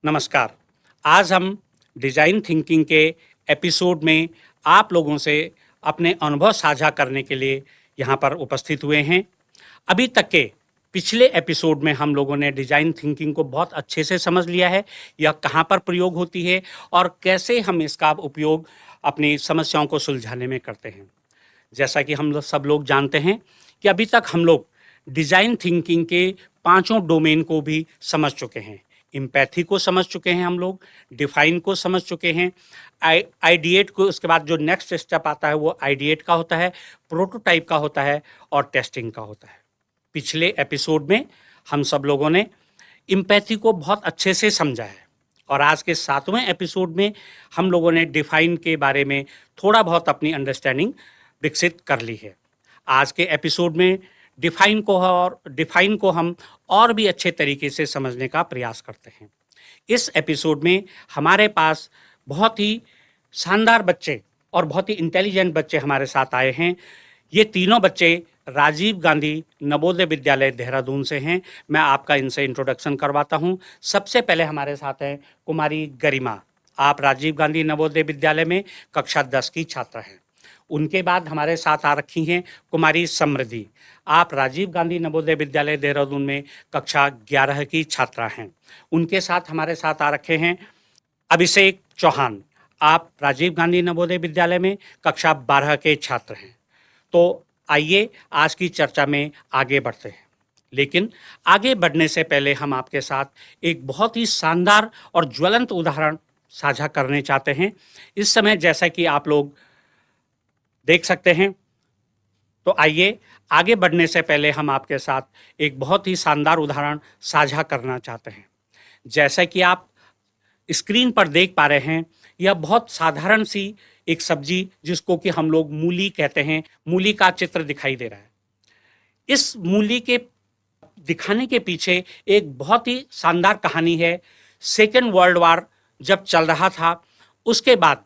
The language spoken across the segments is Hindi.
नमस्कार। आज हम डिज़ाइन थिंकिंग के एपिसोड में आप लोगों से अपने अनुभव साझा करने के लिए यहाँ पर उपस्थित हुए हैं। अभी तक के पिछले एपिसोड में हम लोगों ने डिज़ाइन थिंकिंग को बहुत अच्छे से समझ लिया है, यह कहाँ पर प्रयोग होती है और कैसे हम इसका उपयोग अपनी समस्याओं को सुलझाने में करते हैं। जैसा कि हम लोग सब लोग जानते हैं कि अभी तक हम लोग डिज़ाइन थिंकिंग के पांचों डोमेन को भी समझ चुके हैं। एम्पैथी को समझ चुके हैं हम लोग, डिफाइन को समझ चुके हैं, आइडिएट को, उसके बाद जो नेक्स्ट स्टेप आता है वो आइडिएट का होता है, प्रोटोटाइप का होता है और टेस्टिंग का होता है। पिछले एपिसोड में हम सब लोगों ने एम्पैथी को बहुत अच्छे से समझा है और आज के 7वें एपिसोड में हम लोगों ने डिफाइन के बारे में थोड़ा बहुत अपनी अंडरस्टैंडिंग विकसित कर ली है। आज के एपिसोड में डिफाइन को हम और भी अच्छे तरीके से समझने का प्रयास करते हैं। इस एपिसोड में हमारे पास बहुत ही शानदार बच्चे और बहुत ही इंटेलिजेंट बच्चे हमारे साथ आए हैं। ये तीनों बच्चे राजीव गांधी नवोदय विद्यालय देहरादून से हैं। मैं आपका इनसे इंट्रोडक्शन करवाता हूँ। सबसे पहले हमारे साथ हैं कुमारी गरिमा। आप राजीव गांधी नवोदय विद्यालय में कक्षा 10 की छात्रा हैं। उनके बाद हमारे साथ आ रखी हैं कुमारी समृद्धि। आप राजीव गांधी नवोदय विद्यालय देहरादून में कक्षा 11 की छात्रा हैं। उनके साथ हमारे साथ आ रखे हैं अभिषेक चौहान। आप राजीव गांधी नवोदय विद्यालय में कक्षा 12 के छात्र हैं। तो आइए आज की चर्चा में आगे बढ़ते हैं। लेकिन आगे बढ़ने से पहले हम आपके साथ एक बहुत ही शानदार और ज्वलंत उदाहरण साझा करने चाहते हैं। इस समय जैसा कि आप लोग देख सकते हैं, तो आइए आगे बढ़ने से पहले हम आपके साथ एक बहुत ही शानदार उदाहरण साझा करना चाहते हैं। जैसा कि आप स्क्रीन पर देख पा रहे हैं, यह बहुत साधारण सी एक सब्जी जिसको कि हम लोग मूली कहते हैं, मूली का चित्र दिखाई दे रहा है। इस मूली के दिखाने के पीछे एक बहुत ही शानदार कहानी है। सेकेंड वर्ल्ड वार जब चल रहा था, उसके बाद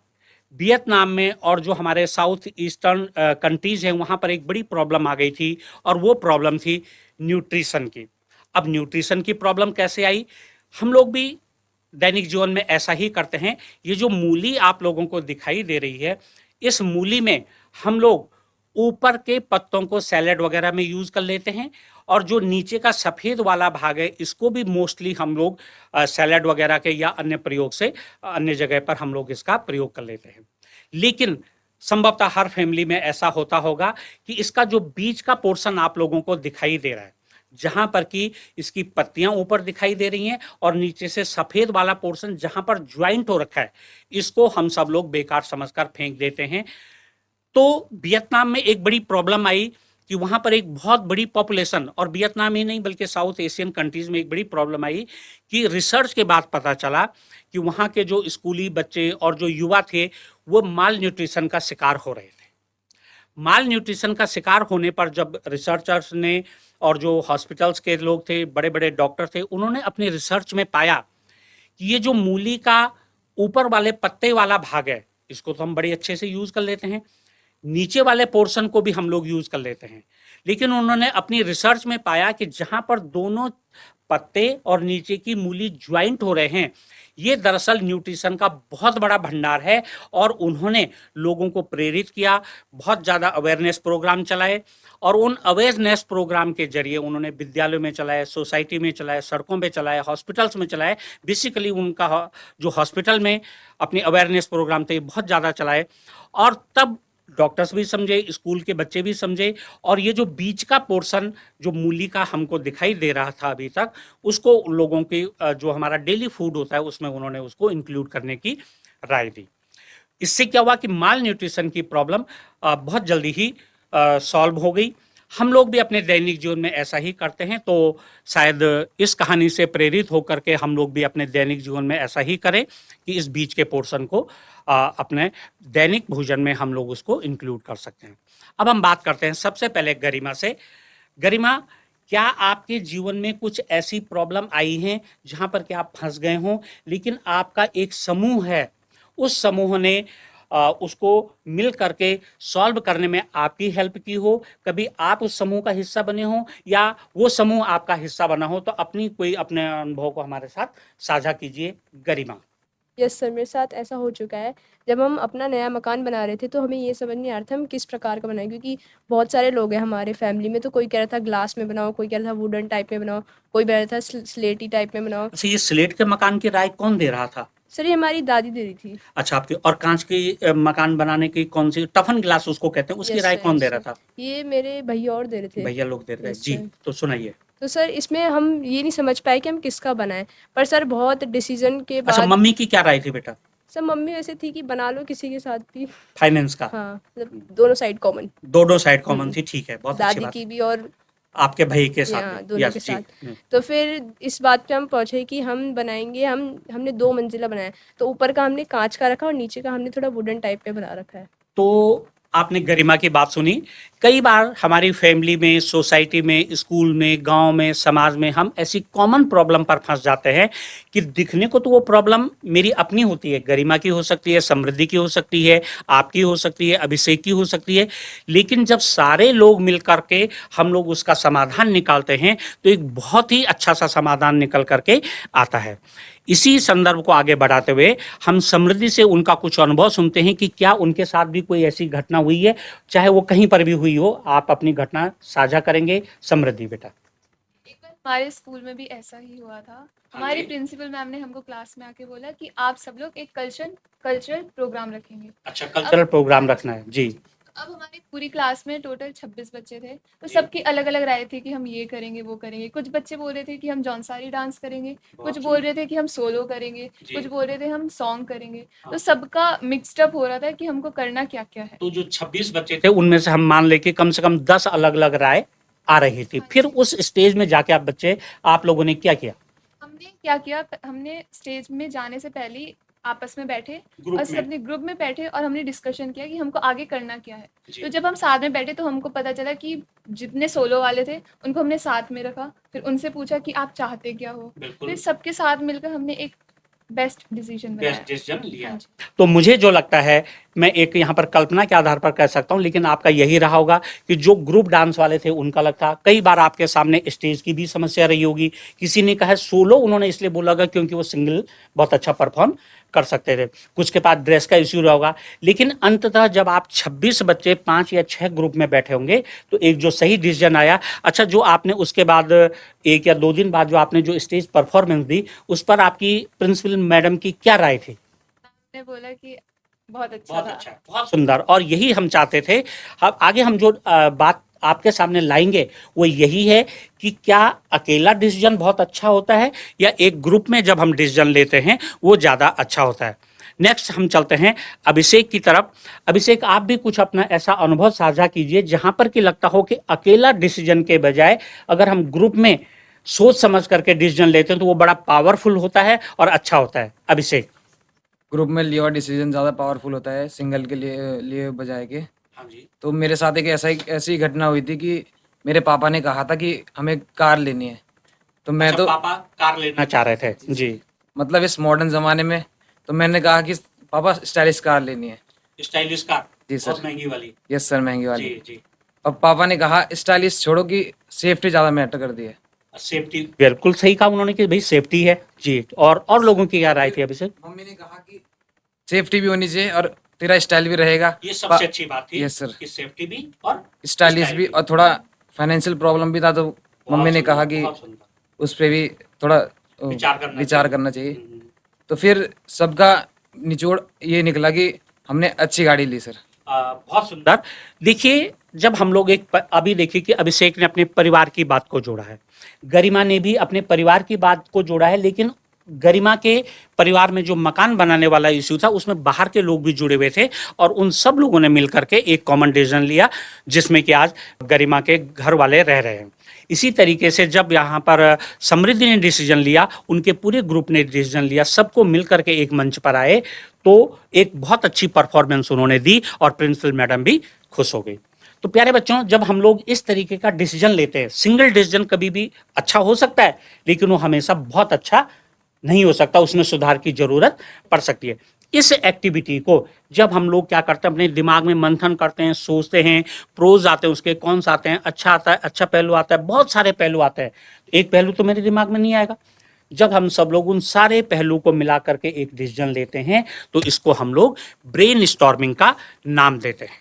वियतनाम में और जो हमारे साउथ ईस्टर्न कंट्रीज हैं वहाँ पर एक बड़ी प्रॉब्लम आ गई थी और वो प्रॉब्लम थी न्यूट्रिशन की। अब न्यूट्रिशन की प्रॉब्लम कैसे आई? हम लोग भी दैनिक जीवन में ऐसा ही करते हैं। ये जो मूली आप लोगों को दिखाई दे रही है, इस मूली में हम लोग ऊपर के पत्तों को सैलेड वगैरह में यूज कर लेते हैं और जो नीचे का सफेद वाला भाग है इसको भी मोस्टली हम लोग सैलेड वगैरह के या अन्य प्रयोग से अन्य जगह पर हम लोग इसका प्रयोग कर लेते हैं। लेकिन संभवतः हर फैमिली में ऐसा होता होगा कि इसका जो बीच का पोर्शन आप लोगों को दिखाई दे रहा है, जहां पर कि इसकी पत्तियां ऊपर दिखाई दे रही हैं और नीचे से सफेद वाला पोर्शन जहां पर ज्वाइंट हो रखा है, इसको हम सब लोग बेकार समझकर फेंक देते हैं। तो वियतनाम में एक बड़ी प्रॉब्लम आई कि वहां पर एक बहुत बड़ी पॉपुलेशन, और वियतनाम ही नहीं बल्कि साउथ एशियन कंट्रीज में एक बड़ी प्रॉब्लम आई कि रिसर्च के बाद पता चला कि वहां के जो स्कूली बच्चे और जो युवा थे वो माल न्यूट्रिशन का शिकार हो रहे थे। माल न्यूट्रिशन का शिकार होने पर जब रिसर्चर्स ने और जो हॉस्पिटल्स के लोग थे, बड़े बड़े डॉक्टर थे, उन्होंने अपनी रिसर्च में पाया कि ये जो मूली का ऊपर वाले पत्ते वाला भाग है, इसको तो हम बड़े अच्छे से यूज कर लेते हैं, नीचे वाले पोर्शन को भी हम लोग यूज कर लेते हैं। लेकिन उन्होंने अपनी रिसर्च में पाया कि जहां पर दोनों पत्ते और नीचे की मूली ज्वाइंट हो रहे हैं, ये दरअसल न्यूट्रिशन का बहुत बड़ा भंडार है। और उन्होंने लोगों को प्रेरित किया, बहुत ज़्यादा अवेयरनेस प्रोग्राम चलाए और उन अवेयरनेस प्रोग्राम के जरिए उन्होंने विद्यालयों में चलाए, सोसाइटी में चलाए, सड़कों पे चलाए, हॉस्पिटल्स में चलाए। बेसिकली उनका जो हॉस्पिटल में अपने अवेयरनेस प्रोग्राम थे बहुत ज़्यादा चलाए और तब डॉक्टर्स भी समझे, स्कूल के बच्चे भी समझे और ये जो बीच का पोर्शन जो मूली का हमको दिखाई दे रहा था अभी तक, उसको लोगों के जो हमारा डेली फूड होता है उसमें उन्होंने उसको इंक्लूड करने की राय दी। इससे क्या हुआ कि माल न्यूट्रिशन की प्रॉब्लम बहुत जल्दी ही सॉल्व हो गई। हम लोग भी अपने दैनिक जीवन में ऐसा ही करते हैं, तो शायद इस कहानी से प्रेरित होकर के हम लोग भी अपने दैनिक जीवन में ऐसा ही करें कि इस बीच के पोर्शन को अपने दैनिक भोजन में हम लोग उसको इंक्लूड कर सकते हैं। अब हम बात करते हैं सबसे पहले गरिमा से। गरिमा, क्या आपके जीवन में कुछ ऐसी प्रॉब्लम आई हैं जहां पर कि आप फंस गए हों, लेकिन आपका एक समूह है, उस समूह ने उसको मिल करके सॉल्व करने में आपकी हेल्प की हो, कभी आप उस समूह का हिस्सा बने हो या वो समूह आपका हिस्सा बना हो, तो अपने अनुभव को हमारे साथ साझा कीजिए। गरिमा। यस सर, मेरे साथ ऐसा हो चुका है। जब हम अपना नया मकान बना रहे थे तो हमें ये समझ नहीं आ रहा था हम किस प्रकार का बनाएं, क्योंकि बहुत सारे लोग हैं हमारे फैमिली में। तो कोई कह रहा था ग्लास में बनाओ, कोई कह रहा था वुडन टाइप में बनाओ, कोई कह रहा था स्लेटी टाइप में बनाओ। अच्छा, ये स्लेट के मकान की राय कौन दे रहा था? सर ये हमारी दादी दे रही थी। अच्छा, आपकी। और कांच की मकान बनाने की कौन सी टफन ग्लास उसको कहते हैं, उसकी यस राय सर, कौन यस दे रहा सर, था? ये मेरे भैया और दे रहे थे। भैया लोग दे रहे हैं यस जी। सर। तो सुनाइए। तो सर इसमें हम ये नहीं समझ पाए कि हम किसका बनाएं, पर सर बहुत डिसीजन के अच्छा, बाद। मम्मी की क्या राय थी बेटा? सर मम्मी वैसे थी कि बना लो किसी के साथ भी। फाइनेंस का? हाँ, मतलब दोनों साइड कॉमन। दोनों साइड कॉमन थी, ठीक है, बहुत अच्छी दादी बात की है। भी और आपके भाई के साथ भी? यहाँ दोनों के यस जी। साथ। तो फिर इस बात पे हम पहुंचे कि हम बनाएंगे। हमने 2 मंजिला बनाया। तो ऊपर का हमने कांच का रखा और नीचे का हमने थोड़ा वुडन टाइप पे बना रखा है। तो आपने गरिमा की बात सुनी। कई बार हमारी फैमिली में, सोसाइटी में, स्कूल में, गांव में, समाज में हम ऐसी कॉमन प्रॉब्लम पर फंस जाते हैं कि दिखने को तो वो प्रॉब्लम मेरी अपनी होती है, गरिमा की हो सकती है, समृद्धि की हो सकती है, आपकी हो सकती है, अभिषेक की हो सकती है, लेकिन जब सारे लोग मिल करके हम लोग उसका समाधान निकालते हैं तो एक बहुत ही अच्छा सा समाधान निकल करके आता है। इसी संदर्भ को आगे बढ़ाते हुए हम समृद्धि से उनका कुछ अनुभव सुनते हैं कि क्या उनके साथ भी कोई ऐसी घटना हुई है, चाहे वो कहीं पर भी हुई हो। आप अपनी घटना साझा करेंगे समृद्धि बेटा? एक बार हमारे स्कूल में भी ऐसा ही हुआ था। हमारी प्रिंसिपल मैम ने हमको क्लास में आके बोला कि आप सब लोग एक कल्चरल प्रोग्राम रखेंगे। अच्छा, कल्चरल प्रोग्राम रखना है जी। अब हमारी पूरी क्लास में टोटल 26 बच्चे थे। तो सबकी अलग अलग राय थी कि हम ये करेंगे वो करेंगे। कुछ बच्चे बोल रहे थे कि हम जौनसारी डांस करेंगे, कुछ बोल रहे थे कि हम सोलो करेंगे, कुछ बोल रहे थे हम सॉन्ग करेंगे। तो सबका मिक्सड अप हो रहा था कि हमको करना क्या क्या है। तो जो 26 बच्चे थे उनमें से हम मान ले कि कम से कम 10 अलग अलग राय आ रही थी। फिर उस स्टेज में जाके आप लोगों ने क्या किया? हमने क्या किया, हमने स्टेज में जाने से पहले ही आपस में बैठे ग्रुप और में? सबने ग्रुप में बैठे और हमने डिस्कशन किया कि हमको आगे करना क्या है। जी। तो जब हम साथ में बैठे तो हमको पता चला कि जितने सोलो वाले थे उनको हमने साथ में रखा। फिर उनसे पूछा कि आप चाहते क्या हो। बिल्कुल। फिर सबके साथ मिलकर हमने एक बेस्ट डिसीजन बनाया। बेस्ट डिसीजन लिया। हाँ जी। तो मुझे जो लगता है, मैं एक यहाँ पर कल्पना के आधार पर कह सकता हूँ, लेकिन आपका यही रहा होगा कि जो ग्रुप डांस वाले थे उनका लगता, कई बार आपके सामने स्टेज की भी समस्या रही होगी। किसी ने कहा सोलो उन्होंने इसलिए बोला होगा क्योंकि वो सिंगल बहुत अच्छा परफॉर्म कर सकते थे, कुछ के पास ड्रेस का इश्यू रहा होगा। लेकिन अंततः जब आप 26 बच्चे 5 या 6 ग्रुप में बैठे होंगे तो एक जो सही डिसीजन आया। अच्छा, जो आपने उसके बाद 1 या 2 दिन बाद जो आपने जो स्टेज परफॉर्मेंस दी, उस पर आपकी प्रिंसिपल मैडम की क्या राय थी? मैंने बोला कि बहुत अच्छा बहुत था। अच्छा, बहुत सुंदर। और यही हम चाहते थे। अब आगे हम जो बात आपके सामने लाएंगे वो यही है कि क्या अकेला डिसीजन बहुत अच्छा होता है या एक ग्रुप में जब हम डिसीजन लेते हैं वो ज़्यादा अच्छा होता है। नेक्स्ट हम चलते हैं अभिषेक की तरफ। अभिषेक, आप भी कुछ अपना ऐसा अनुभव साझा कीजिए जहां पर कि लगता हो कि अकेला डिसीजन के बजाय अगर हम ग्रुप में सोच समझ करके डिसीजन लेते हैं तो वो बड़ा पावरफुल होता है और अच्छा होता है। अभिषेक। ग्रुप में लिया हुआ डिसीजन ज़्यादा पावरफुल होता है सिंगल के लिए बजाय के। हाँ जी। तो मेरे साथ एक ऐसी घटना हुई थी कि मेरे पापा ने कहा था कि हमें कार लेनी है। तो मैं अच्छा, तो पापा कार लेना चाह रहे थे जी। मतलब इस मॉडर्न ज़माने में तो मैंने कहा कि पापा स्टाइलिश कार लेनी है। Stylish car? जी सर। बहुत महंगी वाली? यस सर, महंगी वाली। जी जी। अब पापा ने कहा स्टाइलिश छोड़ो कि सेफ्टी ज़्यादा मैटर कर दी है। सेफ्टी, बिल्कुल सही कहा उन्होंने कि भाई सेफ्टी है जी। और लोगों की क्या राय थी अभिषेक? मम्मी ने कहा कि सेफ्टी भी होनी चाहिए और तेरा स्टाइल भी रहेगा। ये सबसे अच्छी बात थी। Yes sir. कि सेफ्टी भी और स्टाइलिश भी, और थोड़ा फाइनेंशियल प्रॉब्लम भी था तो मम्मी ने कहा कि उस पर भी थोड़ा विचार करना चाहिए। तो फिर सबका निचोड़ ये निकला कि हमने अच्छी गाड़ी ली सर। बहुत सुंदर। देखिए, जब हम लोग अभी देखिए कि अभिषेक ने अपने परिवार की बात को जोड़ा है, गरिमा ने भी अपने परिवार की बात को जोड़ा है, लेकिन गरिमा के परिवार में जो मकान बनाने वाला इश्यू था उसमें बाहर के लोग भी जुड़े हुए थे और उन सब लोगों ने मिलकर के एक कॉमन डिसीजन लिया जिसमें कि आज गरिमा के घर वाले रह रहे हैं। इसी तरीके से जब यहाँ पर समृद्धि ने डिसीजन लिया, उनके पूरे ग्रुप ने डिसीजन लिया, सबको मिलकर के एक मंच पर आए तो एक बहुत अच्छी परफॉर्मेंस उन्होंने दी और प्रिंसिपल मैडम भी खुश हो गई। तो प्यारे बच्चों, जब हम लोग इस तरीके का डिसीजन लेते हैं, सिंगल डिसीजन कभी भी अच्छा हो सकता है लेकिन वो हमेशा बहुत अच्छा नहीं हो सकता, उसमें सुधार की जरूरत पड़ सकती है। इस एक्टिविटी को जब हम लोग क्या करते हैं, अपने दिमाग में मंथन करते हैं, सोचते हैं, प्रोज आते हैं उसके, कौन सा आते हैं, अच्छा आता है, अच्छा पहलू आता है, बहुत सारे पहलू आते हैं, एक पहलू तो मेरे दिमाग में नहीं आएगा। जब हम सब लोग उन सारे पहलू को मिला करके एक डिसीजन लेते हैं तो इसको हम लोग ब्रेन स्टॉर्मिंग का नाम देते हैं।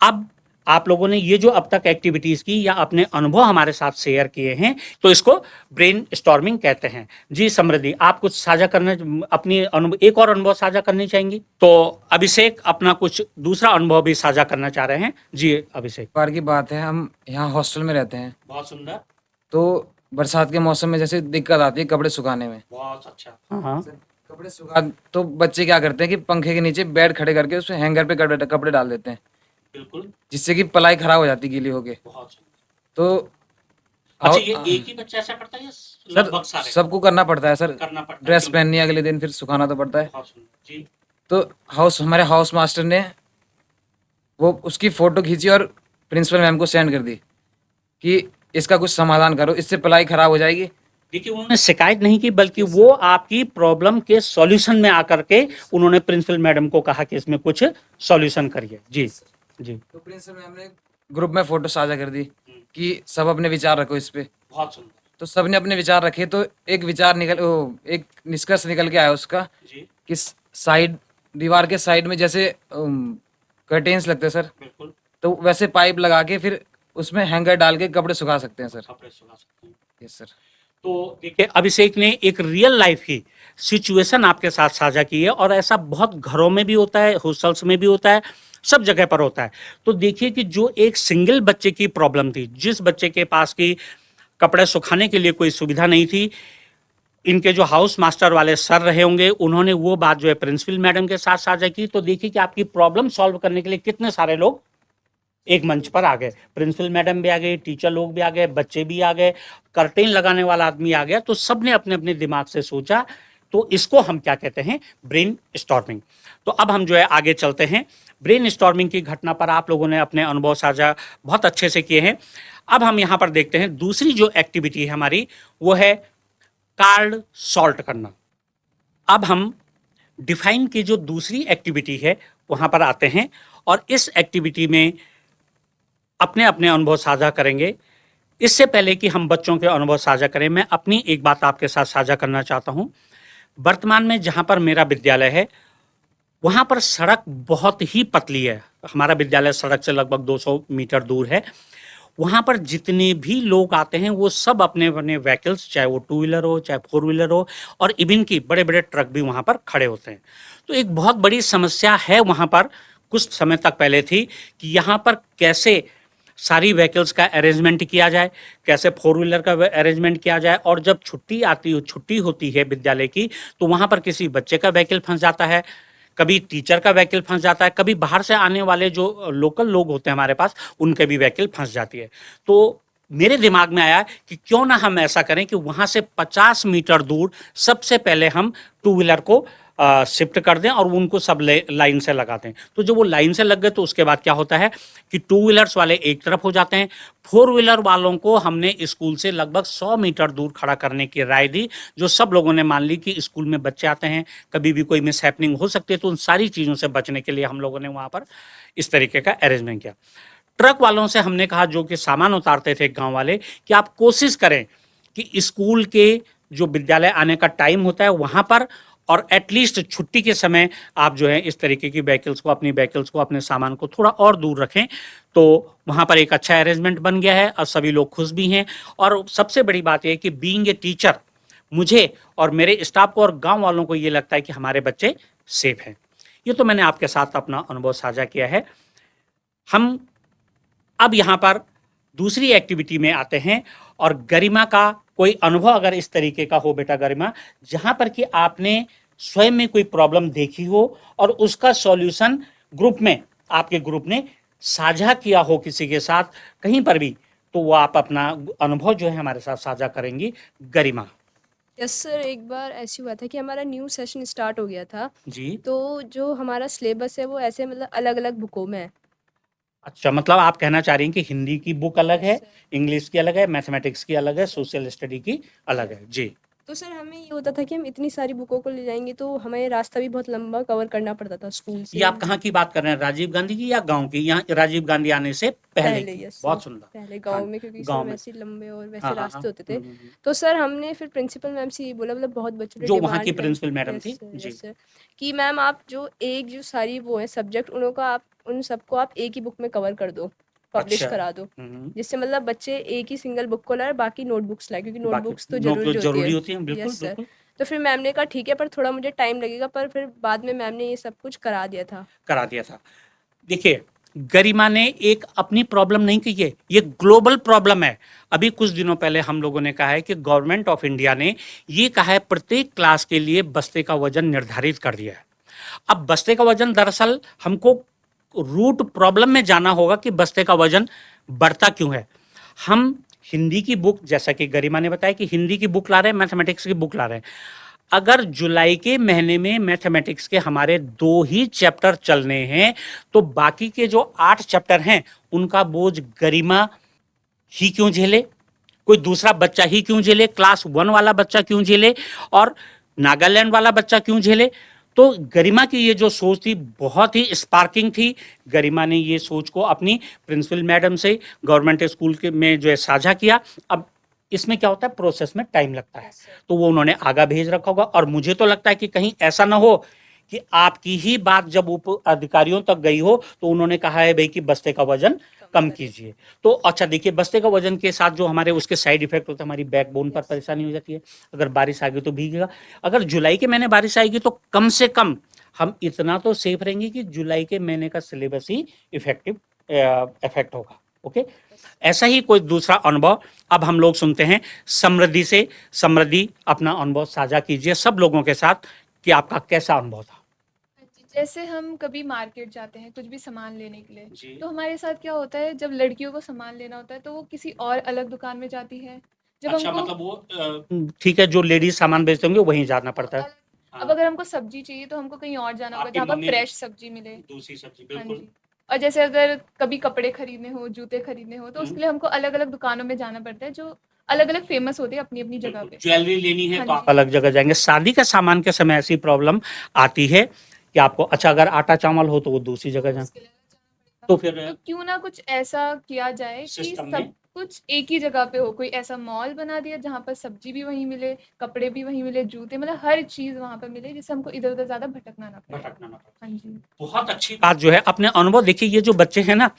अब आप लोगों ने ये जो अब तक एक्टिविटीज की या अपने अनुभव हमारे साथ शेयर किए हैं तो इसको ब्रेन स्टॉर्मिंग कहते हैं। जी समृद्धि, आप कुछ साझा करना, अपनी अनुभव, एक और अनुभव साझा करनी चाहेंगी? तो अभिषेक अपना कुछ दूसरा अनुभव भी साझा करना चाह रहे हैं। जी अभिषेक। बार की बात है, हम यहाँ हॉस्टल में रहते हैं, बहुत सुंदर, तो बरसात के मौसम में जैसे दिक्कत आती है कपड़े सुखाने में। बहुत अच्छा। हाँ, कपड़े सुखा तो बच्चे क्या करते हैं कि पंखे के नीचे बेड खड़े करके उसमें हैंगर पे कपड़े डाल देते हैं, बिल्कुल, जिससे कि पलाई खराब हो जाती है गीली होके। बहुत सुंदर। तो अच्छा, ये एक ही बच्चा ऐसा करता है या लगभग सर सारे? सबको करना पड़ता है सर, करना पड़ता है, ड्रेस क्योंकि- पहननी है अगले दिन, फिर सुखाना तो पड़ता है। बहुत सुंदर जी। तो हमारे हाउस मास्टर ने वो उसकी फोटो खींची और प्रिंसिपल मैम को सेंड कर दी कि इसका कुछ समाधान करो, इससे पलाई खराब हो जाएगी। देखिए, उन्होंने शिकायत नहीं की बल्कि वो आपकी प्रॉब्लम के सॉल्यूशन में आकर के उन्होंने प्रिंसिपल मैडम को कहा कि इसमें कुछ सॉल्यूशन करिए। जी जी, तो प्रिंसिपल मैम ने ग्रुप में फोटो साझा कर दी कि सब अपने विचार रखो इस पे। बहुत सुंदर तो सबने अपने विचार रखे, तो एक निष्कर्ष निकल के आया उसका जी, कि साइड, दीवार के साइड में जैसे कर्टेन्स लगते हैं सर, बिल्कुल, तो वैसे पाइप लगा के फिर उसमें हैंगर डाल के कपड़े सुखा सकते हैं सर। कपड़े सुखा सकते हैं। Yes sir. तो देखिए, अभिषेक ने एक रियल लाइफ की सिचुएशन आपके साथ साझा की है और ऐसा बहुत घरों में भी होता है, हॉस्टल्स में भी होता है, सब जगह पर होता है। तो देखिए कि जो एक सिंगल बच्चे की प्रॉब्लम थी, जिस बच्चे के पास की कपड़े सुखाने के लिए कोई सुविधा नहीं थी, इनके जो हाउस मास्टर वाले सर रहे होंगे, उन्होंने वो बात जो है प्रिंसिपल मैडम के साथ साझा की। तो देखिए कि आपकी प्रॉब्लम सॉल्व करने के लिए कितने सारे लोग एक मंच पर आ गए, प्रिंसिपल मैडम भी आ गए, टीचर लोग भी आ गए, बच्चे भी आ गए, कर्टेन लगाने वाला आदमी आ गया। तो सबने अपने अपने दिमाग से सोचा। तो इसको हम क्या कहते हैं? Brain storming. तो अब हम जो है आगे चलते हैं। ब्रेन स्टॉर्मिंग की घटना पर आप लोगों ने अपने अनुभव साझा बहुत अच्छे से किए हैं। अब हम यहाँ पर देखते हैं दूसरी जो एक्टिविटी है हमारी, वो है कार्ड सॉल्ट करना। अब हम डिफाइन की जो दूसरी एक्टिविटी है वहाँ पर आते हैं और इस एक्टिविटी में अपने अपने अनुभव साझा करेंगे। इससे पहले कि हम बच्चों के अनुभव साझा करें, मैं अपनी एक बात आपके साथ साझा करना चाहता हूँ। वर्तमान में जहाँ पर मेरा विद्यालय है, वहाँ पर सड़क बहुत ही पतली है। हमारा विद्यालय सड़क से लगभग 200 मीटर दूर है। वहाँ पर जितने भी लोग आते हैं वो सब अपने अपने व्हीकल्स, चाहे वो 2 व्हीलर हो, चाहे 4 व्हीलर हो, और इवन की बड़े बड़े ट्रक भी वहाँ पर खड़े होते हैं। तो एक बहुत बड़ी समस्या है वहाँ पर, कुछ समय तक पहले थी, कि यहाँ पर कैसे सारी व्हीकल्स का अरेंजमेंट किया जाए, कैसे 4 व्हीलर का अरेंजमेंट किया जाए। और जब छुट्टी होती है विद्यालय की, तो वहाँ पर किसी बच्चे का व्हीकल फंस जाता है, कभी टीचर का व्हीकल फंस जाता है, कभी बाहर से आने वाले जो लोकल लोग होते हैं हमारे पास, उनके भी व्हीकल फंस जाती है। तो मेरे दिमाग में आया कि क्यों ना हम ऐसा करें कि वहाँ से 50 मीटर दूर सबसे पहले हम 2 व्हीलर को शिफ्ट कर दें और उनको सब लाइन से लगा दें। तो जब वो लाइन से लग गए तो उसके बाद क्या होता है कि 2 व्हीलर्स वाले एक तरफ हो जाते हैं, 4 व्हीलर वालों को हमने स्कूल से लगभग 100 मीटर दूर खड़ा करने की राय दी। जो सब लोगों ने मान ली कि स्कूल में बच्चे आते हैं, कभी भी कोई मिस हैपनिंग हो सकती है, तो उन सारी चीज़ों से बचने के लिए हम लोगों ने वहाँ पर इस तरीके का अरेंजमेंट किया। ट्रक वालों से हमने कहा, जो कि सामान उतारते थे गाँव वाले, कि आप कोशिश करें कि स्कूल के जो विद्यालय आने का टाइम होता है वहाँ पर, और एटलीस्ट छुट्टी के समय आप जो है इस तरीके की व्हीकल्स को, अपने सामान को थोड़ा और दूर रखें। तो वहाँ पर एक अच्छा अरेंजमेंट बन गया है और सभी लोग खुश भी हैं। और सबसे बड़ी बात यह है कि बीइंग ए टीचर, मुझे और मेरे स्टाफ को और गांव वालों को ये लगता है कि हमारे बच्चे सेफ हैं। ये तो मैंने आपके साथ अपना अनुभव साझा किया है। हम अब यहाँ पर दूसरी एक्टिविटी में आते हैं, और गरिमा का कोई अनुभव अगर इस तरीके का हो, बेटा गरिमा, जहाँ पर कि आपने स्वयं में कोई प्रॉब्लम देखी हो और उसका सॉल्यूशन ग्रुप में, आपके ग्रुप ने साझा किया हो किसी के साथ कहीं पर भी, तो वो आप अपना अनुभव जो है हमारे साथ साझा करेंगी गरिमा। यस सर, एक बार ऐसी हुआ था कि हमारा न्यू सेशन स्टार्ट हो गया था। जी, तो जो हमारा सिलेबस है वो ऐसे मतलब अलग-अलग बुकों में है। अच्छा, मतलब आप कहना चाह रही हैं कि हिंदी की बुक अलग है, यस सर। इंग्लिश की अलग है, मैथमेटिक्स की अलग है, सोशल स्टडी की अलग है। जी, तो सर हमें ये होता था कि हम इतनी सारी बुकों को ले जाएंगे तो हमें रास्ता भी बहुत लंबा कवर करना पड़ता था स्कूल से। ये आप कहाँ की बात कर रहे हैं, राजीव गांधी की या गांव की? यहाँ राजीव गांधी आने से पहले पहले की। यस बहुत सर, सुंदर। पहले हाँ, गांव में, क्योंकि गांव सर में। वैसे लंबे और वैसे हाँ हाँ हाँ। रास्ते होते थे। तो सर हमने फिर प्रिंसिपल मैम से ये बोला, मतलब बहुत बच्चों ने जो वहाँ की डिमांड प्रिंसिपल मैडम यस थी सर जी। यस सर, कि मैम आप जो सारी वो है सब्जेक्ट उन सबको आप एक ही बुक में कवर कर दो, पब्लिश अच्छा। करा दो, जिससे मतलब बच्चे एक ही सिंगल बुक को लाए, बाकी नोटबुक्स लाए, क्योंकि बाकी नोटबुक्स तो नोट जरूरी होती जरूरी है। होती है, बिल्कुल यस सर। बिल्कुल तो फिर मैम ने कहा ठीक है, पर थोड़ा मुझे टाइम लगेगा, पर फिर बाद में मैम ने ये सब कुछ करा दिया था। करा दिया था। देखिए, गरिमा ने एक अपनी प्रॉब्लम नहीं की है, ये ग्लोबल प्रॉब्लम है। अभी कुछ दिनों पहले हम लोगों ने कहा है कि गवर्नमेंट ऑफ इंडिया ने ये कहा है प्रत्येक क्लास के लिए बस्ते का वजन निर्धारित कर दिया है। अब बस्ते का वजन, दरअसल हमको रूट प्रॉब्लम में जाना होगा कि बस्ते का वजन बढ़ता क्यों है। हम हिंदी की बुक, जैसा कि गरिमा ने बताया कि हिंदी की बुक ला रहे हैं, मैथमेटिक्स की बुक ला रहे हैं। अगर जुलाई के महीने में मैथमेटिक्स के हमारे 2 ही चैप्टर चलने हैं, तो बाकी के जो 8 चैप्टर हैं उनका बोझ गरिमा ही क्यों झेले, कोई दूसरा बच्चा ही क्यों झेले, क्लास 1 वाला बच्चा क्यों झेले, और नागालैंड वाला बच्चा क्यों झेले। तो गरिमा की ये जो सोच थी बहुत ही स्पार्किंग थी। गरिमा ने ये सोच को अपनी प्रिंसिपल मैडम से गवर्नमेंट स्कूल के में जो है साझा किया। अब इसमें क्या होता है, प्रोसेस में टाइम लगता है, तो वो उन्होंने आगा भेज रखा होगा। और मुझे तो लगता है कि कहीं ऐसा ना हो कि आपकी ही बात जब उप अधिकारियों तक गई हो तो उन्होंने कहा है भाई कि बस्ते का वजन कम कीजिए। तो अच्छा देखिए, बस्ते का वजन के साथ जो हमारे उसके साइड इफेक्ट होता है, हमारी बैकबोन पर परेशानी हो जाती है। अगर बारिश आ गई तो भीगेगा। अगर जुलाई के महीने बारिश आएगी तो कम से कम हम इतना तो सेफ रहेंगे कि जुलाई के महीने का सिलेबस ही इफेक्टिव इफेक्ट होगा। ओके, ऐसा ही कोई दूसरा अनुभव अब हम लोग सुनते हैं समृद्धि से। समृद्धि, अपना अनुभव साझा कीजिए सब लोगों के साथ कि आपका कैसा अनुभव था। जैसे हम कभी मार्केट जाते हैं कुछ भी सामान लेने के लिए, जी। तो हमारे साथ क्या होता है, जब लड़कियों को सामान लेना होता है तो वो किसी और अलग दुकान में जाती है। जब अच्छा, हमको मतलब वो ठीक है, जो लेडीज सामान बेचते होंगे वहीं जाना पड़ता है। अब अगर हमको सब्जी चाहिए तो हमको कहीं और जाना होगा आपकी जहाँ पर मम्मी फ्रेश सब्जी मिले। दूसरी सब्जी, हाँ बिल्कुल। जी। और जैसे अगर कभी कपड़े खरीदने हो, जूते खरीदने हो, तो उसके लिए हमको अलग अलग दुकानों में जाना पड़ता है जो अलग अलग फेमस होते हैं अपनी अपनी जगह पे। ज्वेलरी लेनी है हाँ तो आप जी। अलग जगह जाएंगे। शादी के सामान के समय ऐसी प्रॉब्लम आती है कि आपको, अच्छा अगर आटा चावल हो तो वो दूसरी जगह जाए, उसके लिए अलग जाना तो पड़ेगा। फिर तो क्यों ना कुछ ऐसा किया जाए कि सिस्टम सब में कुछ एक ही जगह पे हो, कोई ऐसा मॉल बना दिया जहाँ पर सब्जी भी वहीं मिले, कपड़े भी वहीं मिले, जूते, मतलब हर चीज वहाँ पर मिले, जिससे हमको इधर उधर ज्यादा भटकना ना पड़े। भटकना ना पड़े। हाँ जी। बहुत अच्छी बात जो है अपने अनुभव। देखिए, ये जो बच्चे हैं ना,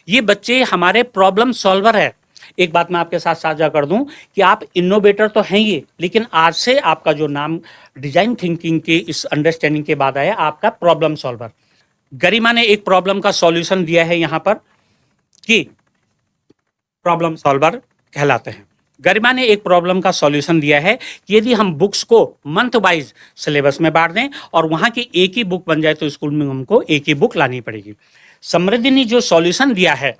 ये बच्चे हमारे प्रॉब्लम सॉल्वर है। एक बात मैं आपके साथ साझा कर दूं कि आप इनोवेटर तो हैं ये, लेकिन आज से आपका जो नाम डिजाइन थिंकिंग के इस अंडरस्टैंडिंग के बाद आया, आपका प्रॉब्लम सॉल्वर। गरिमा ने एक प्रॉब्लम का सॉल्यूशन दिया है यहाँ पर कि प्रॉब्लम सॉल्वर कहलाते हैं। गरिमा ने एक प्रॉब्लम का सॉल्यूशन दिया है कि यदि हम बुक्स को मंथ वाइज सिलेबस में बांट दें और वहां की एक ही बुक बन जाए तो स्कूल में हमको एक ही बुक लानी पड़ेगी। समृद्धि ने जो सॉल्यूशन दिया है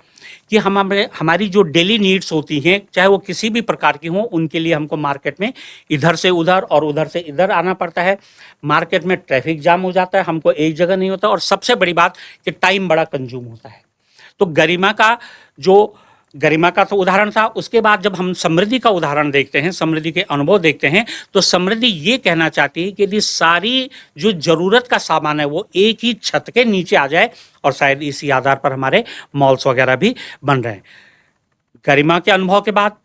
कि हमारी जो डेली नीड्स होती हैं, चाहे वो किसी भी प्रकार की हो, उनके लिए हमको मार्केट में इधर से उधर और उधर से इधर आना पड़ता है। मार्केट में ट्रैफिक जाम हो जाता है, हमको एक जगह नहीं होता, और सबसे बड़ी बात कि टाइम बड़ा कंज्यूम होता है। तो गरिमा का तो उदाहरण था। उसके बाद जब हम समृद्धि का उदाहरण देखते हैं, समृद्धि के अनुभव देखते हैं, तो समृद्धि ये कहना चाहती है कि यदि सारी जो जरूरत का सामान है वो एक ही छत के नीचे आ जाए, और शायद इसी आधार पर हमारे मॉल्स वगैरह भी बन रहे हैं। गरिमा के अनुभव के बाद,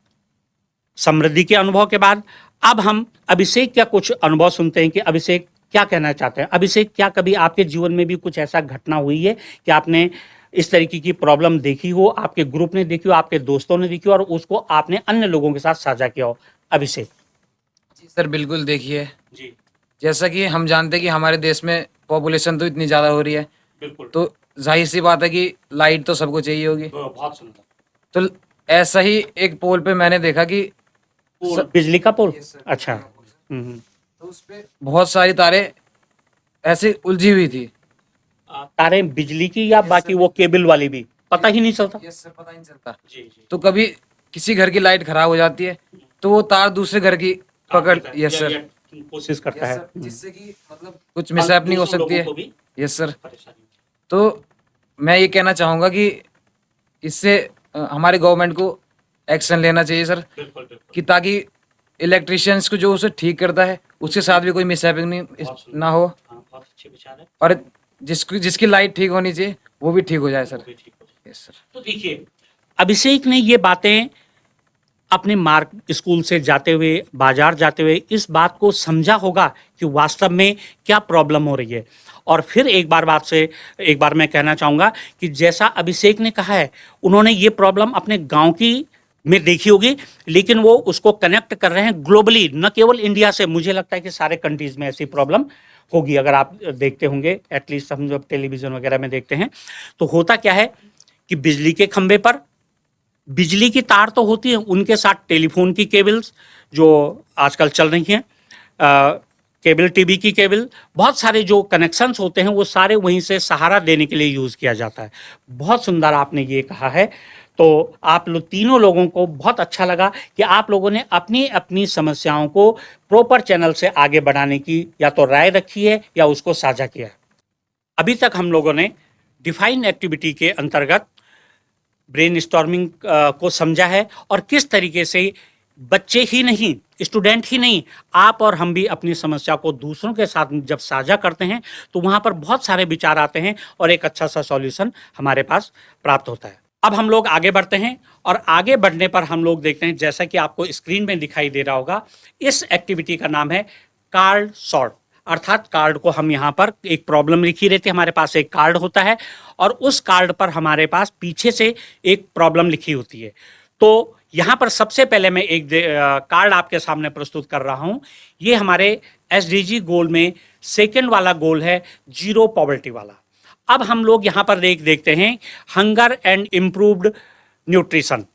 समृद्धि के अनुभव के बाद, अब हम अभिषेक का कुछ अनुभव सुनते हैं कि अभिषेक क्या कहना चाहते हैं। अभिषेक, क्या कभी आपके जीवन में भी कुछ ऐसा घटना हुई है कि आपने इस तरीके की प्रॉब्लम देखी हो, आपके ग्रुप ने देखी हो, आपके दोस्तों ने देखी हो, और उसको आपने अन्य लोगों के साथ साझा किया हो? अभिषेक जी सर, बिल्कुल देखिए, जी। जैसा कि हम जानते हैं कि हमारे देश में पॉपुलेशन तो इतनी ज़्यादा हो रही है, बिल्कुल। तो जाहिर सी बात है कि लाइट तो सबको चाहिए होगी। बहुत सुंदर। तो ऐसा ही एक पोल पे मैंने देखा कि बिजली का पोल? Yes, sir, अच्छा। बिजली का पोल, सर। हम्म। तो उस पे बहुत सारी तारें ऐसे उलझी हुई थी। तारें बिजली की या बाकी वो केबल वाली भी? पता ही नहीं चलता। यस सर, पता ही नहीं चलता। जी जी। तो कभी किसी घर की लाइट खराब हो जाती है तो वो तार दूसरे घर की पकड़, यस सर, कोशिश करता यस है, सर, जिससे कि मतलब कुछ मिसहैपनिंग हो सकती है। Yes sir. तो मैं ये कहना चाहूँगा कि इससे हमारे गवर्नमेंट को एक्शन लेना चाहिए सर, बिल्कुल बिल्कुल। कि ताकि इलेक्ट्रिशियंस को जो उसे ठीक करता है उसके साथ भी कोई मिसहैपनिंग ना हो, बहुत अच्छे विचार है। और जिसकी लाइट ठीक होनी चाहिए वो भी ठीक हो जाए सर। Yes sir. तो देखिए, अभिषेक ने ये बातें अपने मार्ग स्कूल से जाते हुए, बाजार जाते हुए इस बात को समझा होगा कि वास्तव में क्या प्रॉब्लम हो रही है। और फिर एक बार मैं कहना चाहूँगा कि जैसा अभिषेक ने कहा है, उन्होंने ये प्रॉब्लम अपने गांव की में देखी होगी, लेकिन वो उसको कनेक्ट कर रहे हैं ग्लोबली, न केवल इंडिया से। मुझे लगता है कि सारे कंट्रीज में ऐसी प्रॉब्लम होगी। अगर आप देखते होंगे, एटलीस्ट हम जब टेलीविजन वगैरह में देखते हैं, तो होता क्या है कि बिजली के खंभे पर बिजली की तार तो होती है, उनके साथ टेलीफोन की केबल्स जो आजकल चल रही हैं, केबल टीवी की केबल, बहुत सारे जो कनेक्शंस होते हैं वो सारे वहीं से सहारा देने के लिए यूज़ किया जाता है। बहुत सुंदर आपने ये कहा है। तो आप लोग तीनों लोगों को बहुत अच्छा लगा कि आप लोगों ने अपनी अपनी समस्याओं को प्रॉपर चैनल से आगे बढ़ाने की या तो राय रखी है या उसको साझा किया है। अभी तक हम लोगों ने डिफाइन एक्टिविटी के अंतर्गत ब्रेनस्टॉर्मिंग को समझा है, और किस तरीके से बच्चे ही नहीं, स्टूडेंट ही नहीं, आप और हम भी अपनी समस्या को दूसरों के साथ जब साझा करते हैं तो वहाँ पर बहुत सारे विचार आते हैं और एक अच्छा सा सॉल्यूशन हमारे पास प्राप्त होता है। अब हम लोग आगे बढ़ते हैं, और आगे बढ़ने पर हम लोग देखते हैं, जैसा कि आपको स्क्रीन में दिखाई दे रहा होगा, इस एक्टिविटी का नाम है कार्ड सॉर्ट। अर्थात कार्ड को हम यहाँ पर एक प्रॉब्लम लिखी रहती है, हमारे पास एक कार्ड होता है और उस कार्ड पर हमारे पास पीछे से एक प्रॉब्लम लिखी होती है। तो यहाँ पर सबसे पहले मैं एक कार्ड आपके सामने प्रस्तुत कर रहा हूँ। ये हमारे एसडीजी गोल में सेकंड वाला गोल है, जीरो पॉवर्टी वाला। अब हम लोग यहाँ पर देखते हैं हंगर एंड इम्प्रूव्ड न्यूट्रिशन।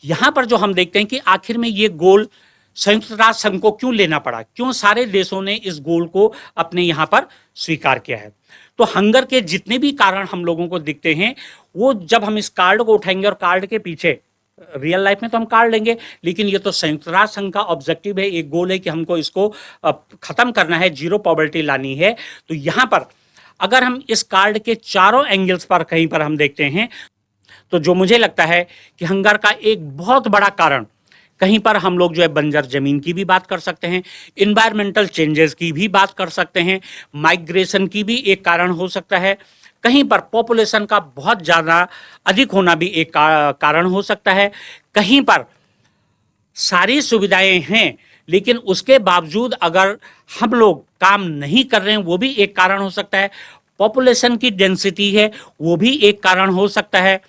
यहाँ पर जो हम देखते हैं कि आखिर में ये गोल संयुक्त राष्ट्र संघ को क्यों लेना पड़ा, क्यों सारे देशों ने इस गोल को अपने यहाँ पर स्वीकार किया है। तो हंगर के जितने भी कारण हम लोगों को दिखते हैं, वो जब हम इस कार्ड को उठाएंगे और कार्ड के पीछे, रियल लाइफ में तो हम कार्ड लेंगे, लेकिन ये तो संयुक्त राष्ट्र संघ का ऑब्जेक्टिव है, एक गोल है कि हमको इसको खत्म करना है, जीरो पॉवर्टी लानी है। तो यहाँ पर अगर हम इस कार्ड के चारों एंगल्स पर कहीं पर हम देखते हैं, तो जो मुझे लगता है कि हंगर का एक बहुत बड़ा कारण, कहीं पर हम लोग जो है बंजर जमीन की भी बात कर सकते हैं, इन्वायरमेंटल चेंजेस की भी बात कर सकते हैं, माइग्रेशन की भी एक कारण हो सकता है, कहीं पर पॉपुलेशन का बहुत ज़्यादा अधिक होना भी एक कारण हो सकता है, कहीं पर सारी सुविधाएं हैं लेकिन उसके बावजूद अगर हम लोग काम नहीं कर रहे हैं, वो भी एक कारण हो सकता है, पॉपुलेशन की डेंसिटी है वो भी एक कारण हो सकता है,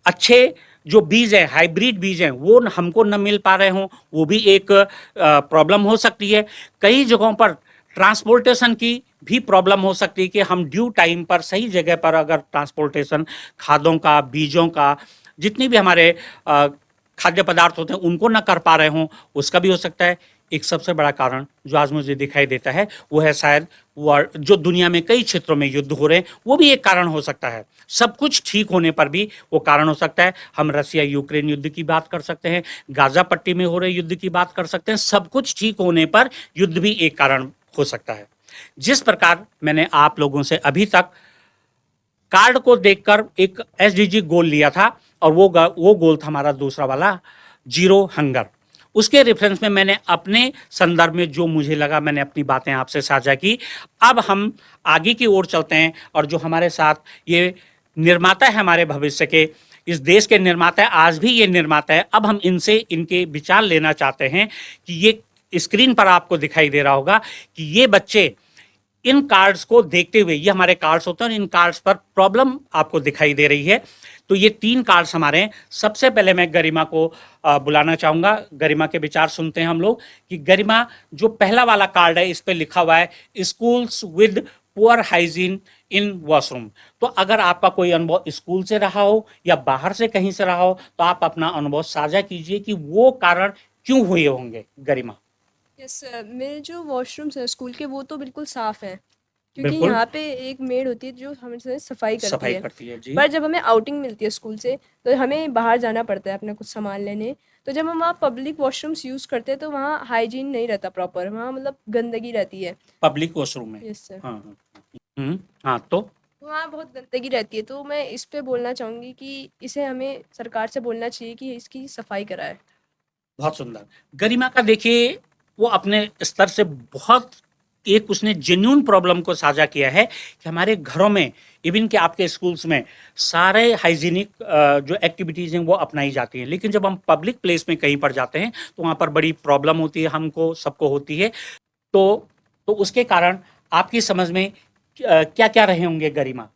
अच्छे जो बीज हैं, हाइब्रिड बीज हैं, वो हमको न मिल पा रहे हों, वो भी एक प्रॉब्लम हो सकती है। कई जगहों पर ट्रांसपोर्टेशन की भी प्रॉब्लम हो सकती है कि हम ड्यू टाइम पर सही जगह पर अगर ट्रांसपोर्टेशन खादों का, बीजों का, जितनी भी हमारे खाद्य पदार्थ होते हैं उनको ना कर पा रहे हों, उसका भी हो सकता है। एक सबसे बड़ा कारण जो आज मुझे दिखाई देता है वो है शायद जो दुनिया में कई क्षेत्रों में युद्ध हो रहे हैं, वो भी एक कारण हो सकता है। सब कुछ ठीक होने पर भी वो कारण हो सकता है। हम रसिया यूक्रेन युद्ध की बात कर सकते हैं, गाजा पट्टी में हो रहे युद्ध की बात कर सकते हैं। सब कुछ ठीक होने पर युद्ध भी एक कारण हो सकता है। जिस प्रकार मैंने आप लोगों से अभी तक कार्ड को देखकर एक एसडीजी गोल लिया था, और वो गोल था हमारा दूसरा वाला, जीरो हंगर। उसके रेफरेंस में मैंने अपने संदर्भ में जो मुझे लगा, मैंने अपनी बातें आपसे साझा की। अब हम आगे की ओर चलते हैं, और जो हमारे साथ ये निर्माता है हमारे भविष्य के, इस देश के निर्माता है, आज भी ये निर्माता है। अब हम इनसे इनके विचार लेना चाहते हैं कि ये स्क्रीन पर आपको दिखाई दे रहा होगा कि ये बच्चे इन कार्ड्स को देखते हुए, ये हमारे कार्ड्स होते हैं और इन कार्ड्स पर प्रॉब्लम आपको दिखाई दे रही है। तो ये 3 कार्ड्स हमारे हैं। सबसे पहले मैं गरिमा को बुलाना चाहूँगा। गरिमा के विचार सुनते हैं हम लोग कि गरिमा, जो पहला वाला कार्ड है इस पे लिखा हुआ है schools with poor hygiene in washroom. तो अगर आपका कोई अनुभव स्कूल से रहा हो या बाहर से कहीं से रहा हो, तो आप अपना अनुभव साझा कीजिए कि वो कारण क्यों हुए होंगे। गरिमा। यस, मेरे जो वॉशरूम्स हैं स्कूल के, वो तो बिल्कुल साफ़ हैं, क्योंकि बिल्कुल। यहाँ पे एक मेड होती है जो हमेशा सफाई सफाई करती है। करती है जी। पर जब हमें आउटिंग मिलती है स्कूल से, तो हमें बाहर जाना पड़ता है अपना कुछ सामान लेने। तो जब हम वहाँ पब्लिक वॉशरूम्स यूज़ करते हैं तो वहाँ हाइजीन नहीं रहता प्रॉपर, वहाँ मतलब गंदगी रहती है। पब्लिक वॉशरूम में। Yes sir. हाँ हाँ। तो वहाँ बहुत गंदगी रहती है, तो मैं इस पे बोलना चाहूँगी कि इसे हमें सरकार से बोलना चाहिए कि इसकी सफाई कराए। बहुत सुंदर। गरिमा का देखिए वो अपने स्तर से बहुत एक उसने जेन्युइन प्रॉब्लम को साझा किया है कि हमारे घरों में इवन कि आपके स्कूल्स में सारे हाइजीनिक जो एक्टिविटीज़ हैं वो अपनाई जाती हैं, लेकिन जब हम पब्लिक प्लेस में कहीं पर जाते हैं तो वहाँ पर बड़ी प्रॉब्लम होती है, हमको सबको होती है। तो उसके कारण आपकी समझ में क्या क्या रहे होंगे गरिमा?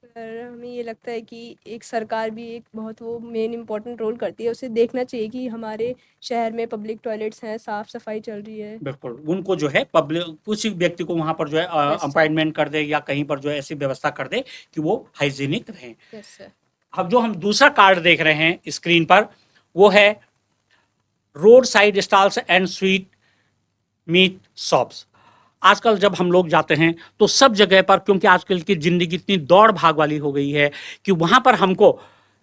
सर हमें ये लगता है कि एक सरकार भी एक बहुत वो मेन इम्पोर्टेंट रोल करती है, उसे देखना चाहिए कि हमारे शहर में पब्लिक टॉयलेट्स हैं, साफ सफाई चल रही है। बिल्कुल, उनको जो है पब्लिक किसी व्यक्ति को वहाँ पर जो है Yes, sir. अपॉइंटमेंट कर दे या कहीं पर जो है ऐसी व्यवस्था कर दे कि वो हाइजीनिक रहें। Yes sir. अब जो हम दूसरा कार्ड देख रहे हैं स्क्रीन पर वो है road side stalls and sweetmeat shops. आजकल जब हम लोग जाते हैं तो सब जगह पर, क्योंकि आजकल की ज़िंदगी इतनी दौड़ भाग वाली हो गई है कि वहाँ पर हमको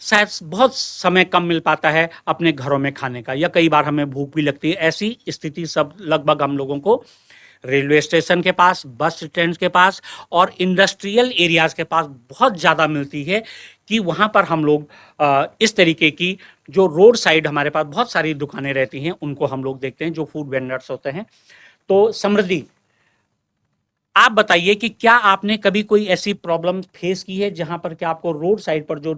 शायद बहुत समय कम मिल पाता है अपने घरों में खाने का, या कई बार हमें भूख भी लगती है। ऐसी स्थिति सब लगभग हम लोगों को रेलवे स्टेशन के पास, बस स्टैंड के पास और इंडस्ट्रियल एरियाज़ के पास बहुत ज़्यादा मिलती है कि वहाँ पर हम लोग इस तरीके की जो रोड साइड हमारे पास बहुत सारी दुकानें रहती हैं उनको हम लोग देखते हैं, जो फूड वेंडर्स होते हैं। तो समृद्धि, आप बताइए कि क्या आपने कभी कोई ऐसी प्रॉब्लम फेस की है जहां पर कि आपको रोड साइड पर जो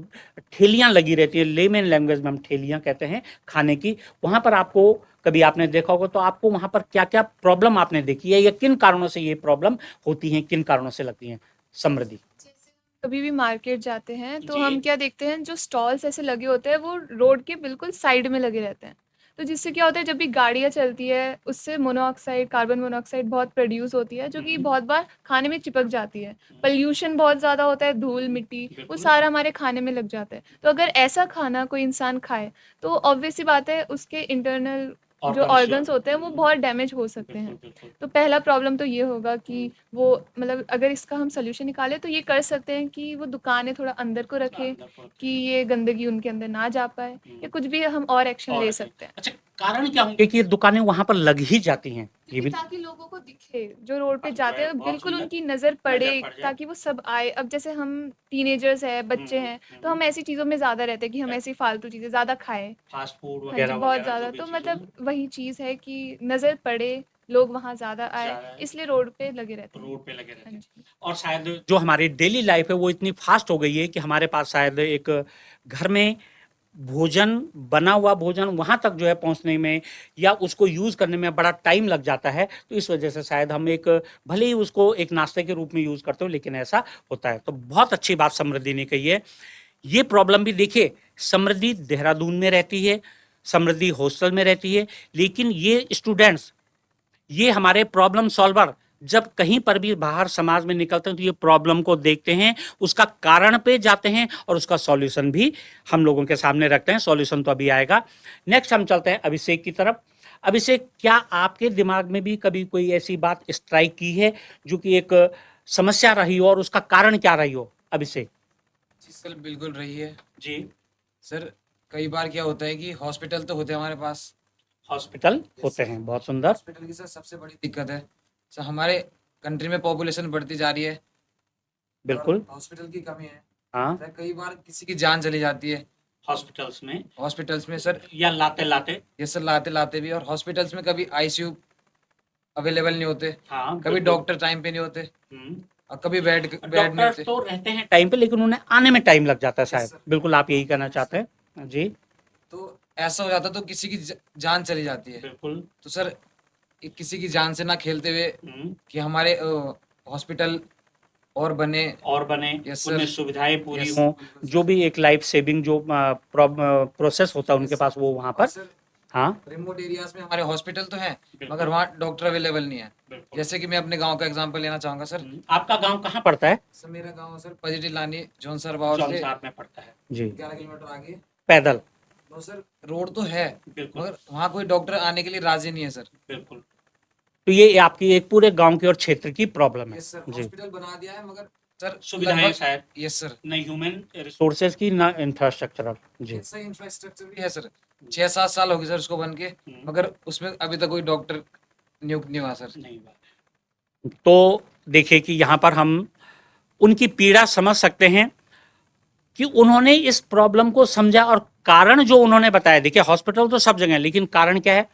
ठेलियां लगी रहती है, लेमन लैंग्वेज में हम ठेलियां कहते हैं खाने की, वहां पर आपको कभी आपने देखा होगा, तो आपको वहां पर क्या क्या प्रॉब्लम आपने देखी है या किन कारणों से ये प्रॉब्लम होती है, किन कारणों से लगती है? समृद्धि। जैसे कभी भी मार्केट जाते हैं तो जी। हम क्या देखते हैं, जो स्टॉल्स ऐसे लगे होते हैं वो रोड के बिल्कुल साइड में लगे रहते हैं। तो जिससे क्या होता है, जब भी गाड़ियाँ चलती है उससे मोनोऑक्साइड, कार्बन मोनोऑक्साइड बहुत प्रोड्यूस होती है, जो कि बहुत बार खाने में चिपक जाती है। पोल्यूशन बहुत ज़्यादा होता है, धूल मिट्टी वो बिल्कुल। सारा हमारे खाने में लग जाता है। तो अगर ऐसा खाना कोई इंसान खाए तो ऑब्वियस सी बात है, उसके इंटरनल जो Organs, ऑर्गन्स होते हैं वो बहुत डैमेज हो सकते हैं। तो पहला प्रॉब्लम तो ये होगा कि वो मतलब अगर इसका हम सोल्यूशन निकालें तो ये कर सकते हैं कि वो दुकानें थोड़ा अंदर को रखें कि ये गंदगी उनके अंदर ना जा पाए, या कुछ भी हम और एक्शन ले सकते हैं। अच्छा, कारण क्या होंगे कि ये दुकानें वहां पर लग ही जाती हैं? ये क्योंकि भी ताकि लोगों को दिखे, जो रोड पे अब जाते जो है हैं बहुत बिल्कुल सुंदर उनकी नज़र पड़े, पड़ जाए। ताकि वो सब आए। अब जैसे हम टीनेजर्स हैं, बच्चे हैं, तो हम ऐसी चीज़ों में ज़्यादा रहते हैं कि हम ऐसी फालतू चीज़ें ज़्यादा खाएं। फास्ट फूड हाँ जी, वगैरह बहुत वगैरह ज़्यादा। जो भी तो चीज़ें मतलब हैं, वही चीज़ है कि नज़र पड़े, लोग वहाँ ज़्यादा आए, ज़्यादा है। इसलिए रोड पे लगे रहते हैं। रोड पे लगे रहते हाँ हैं। जी। और शायद जो हमारी डेली लाइफ है वो इतनी फास्ट हो गई है कि हमारे पास शायद एक घर में भोजन, बना हुआ भोजन वहां तक जो है पहुंचने में या उसको यूज करने में बड़ा टाइम लग जाता है। तो इस वजह से शायद हम एक भले ही उसको एक नाश्ते के रूप में यूज करते हो, लेकिन ऐसा होता है। तो बहुत अच्छी बात समृद्धि ने कही है। ये प्रॉब्लम भी देखिए, समृद्धि देहरादून में रहती है, समृद्धि हॉस्टल में रहती है, लेकिन ये स्टूडेंट्स, ये हमारे प्रॉब्लम सॉल्वर जब कहीं पर भी बाहर समाज में निकलते हैं तो ये प्रॉब्लम को देखते हैं, उसका कारण पे जाते हैं और उसका सॉल्यूशन भी हम लोगों के सामने रखते हैं। सॉल्यूशन तो अभी आएगा। नेक्स्ट हम चलते हैं अभिषेक की तरफ। अभिषेक, क्या आपके दिमाग में भी कभी कोई ऐसी बात स्ट्राइक की है जो कि एक समस्या रही हो और उसका कारण क्या रही हो? अभिषेक जी सर, बिल्कुल रही है जी। सर। कई बार क्या होता है कि हॉस्पिटल तो होते हैं हमारे पास, हॉस्पिटल होते हैं, बहुत सुंदर। हॉस्पिटल की सर सबसे बड़ी दिक्कत है सर, हमारे कंट्री में पॉपुलेशन बढ़ती जा रही है, बिल्कुल। हॉस्पिटल की कमी है हाँ, सर। कई बार किसी की जान चली जाती है हॉस्पिटल्स में हॉस्पिटल्स में सर। या लाते लाते। ये सर लाते लाते भी, और हॉस्पिटल्स में कभी आईसीयू अवेलेबल नहीं होते, हाँ, कभी बिल्कुल। डॉक्टर टाइम पे नहीं होते, हम्म। और कभी बेड नहीं डॉक्टर होते। तो रहते हैं टाइम पे, लेकिन उन्हें आने में टाइम लग जाता है शायद। सर। बिल्कुल, आप यही कहना चाहते हैं जी। तो ऐसा हो जाता तो किसी की जान चली जाती है। बिल्कुल। तो सर किसी की जान से ना खेलते हुए हम्म। कि हमारे हॉस्पिटल और बने, और बने, यस सर। उनमें सुविधाएं पूरी यस, हों, बिल्कुल सर। जो भी एक लाइफ सेविंग जो प्रोसेस होता है उनके यस पास, सर। वो वहाँ और पर। सर हाँ, रिमोट एरियाज में हमारे हॉस्पिटल तो हैं, बिल्कुल। मगर वहाँ डॉक्टर अवेलेबल नहीं है। बिल्कुल। जैसे कि मैं अपने गांव का एग्जांपल लेना चाहूंगा सर। आपका गांव कहाँ पड़ता है? सर मेरा गांव सर पजिटी लानी जौनसर बावर से जौनसार में पड़ता है जी। 11 किलोमीटर आगे। पैदल। तो सर रोड तो है, बिल्कुल। मगर वहाँ कोई डॉक्टर आने के लिए राजी नहीं है सर। बिल्कुल। तो ये आपकी एक पूरे गांव की और क्षेत्र की प्रॉब्लम है यस सर, जी। हॉस्पिटल बना दिया है मगर सर सुविधाएं लगभग- शायद यस सर। न ह्यूमन रिसोर्सेज की, न इंफ्रास्ट्रक्चरल जी। यस सर, इंफ्रास्ट्रक्चर भी है सर। 6-7 साल हो गए सर उसको बन के, मगर उसमें अभी तक कोई डॉक्टर नियुक्त नहीं हुआ सर। नहीं हुआ। तो देखिए कि यहाँ पर हम उनकी पीड़ा समझ सकते हैं कि उन्होंने इस प्रॉब्लम को समझा और कारण जो उन्होंने बताया। देखिए, हॉस्पिटल तो सब जगह है, लेकिन कारण क्या है?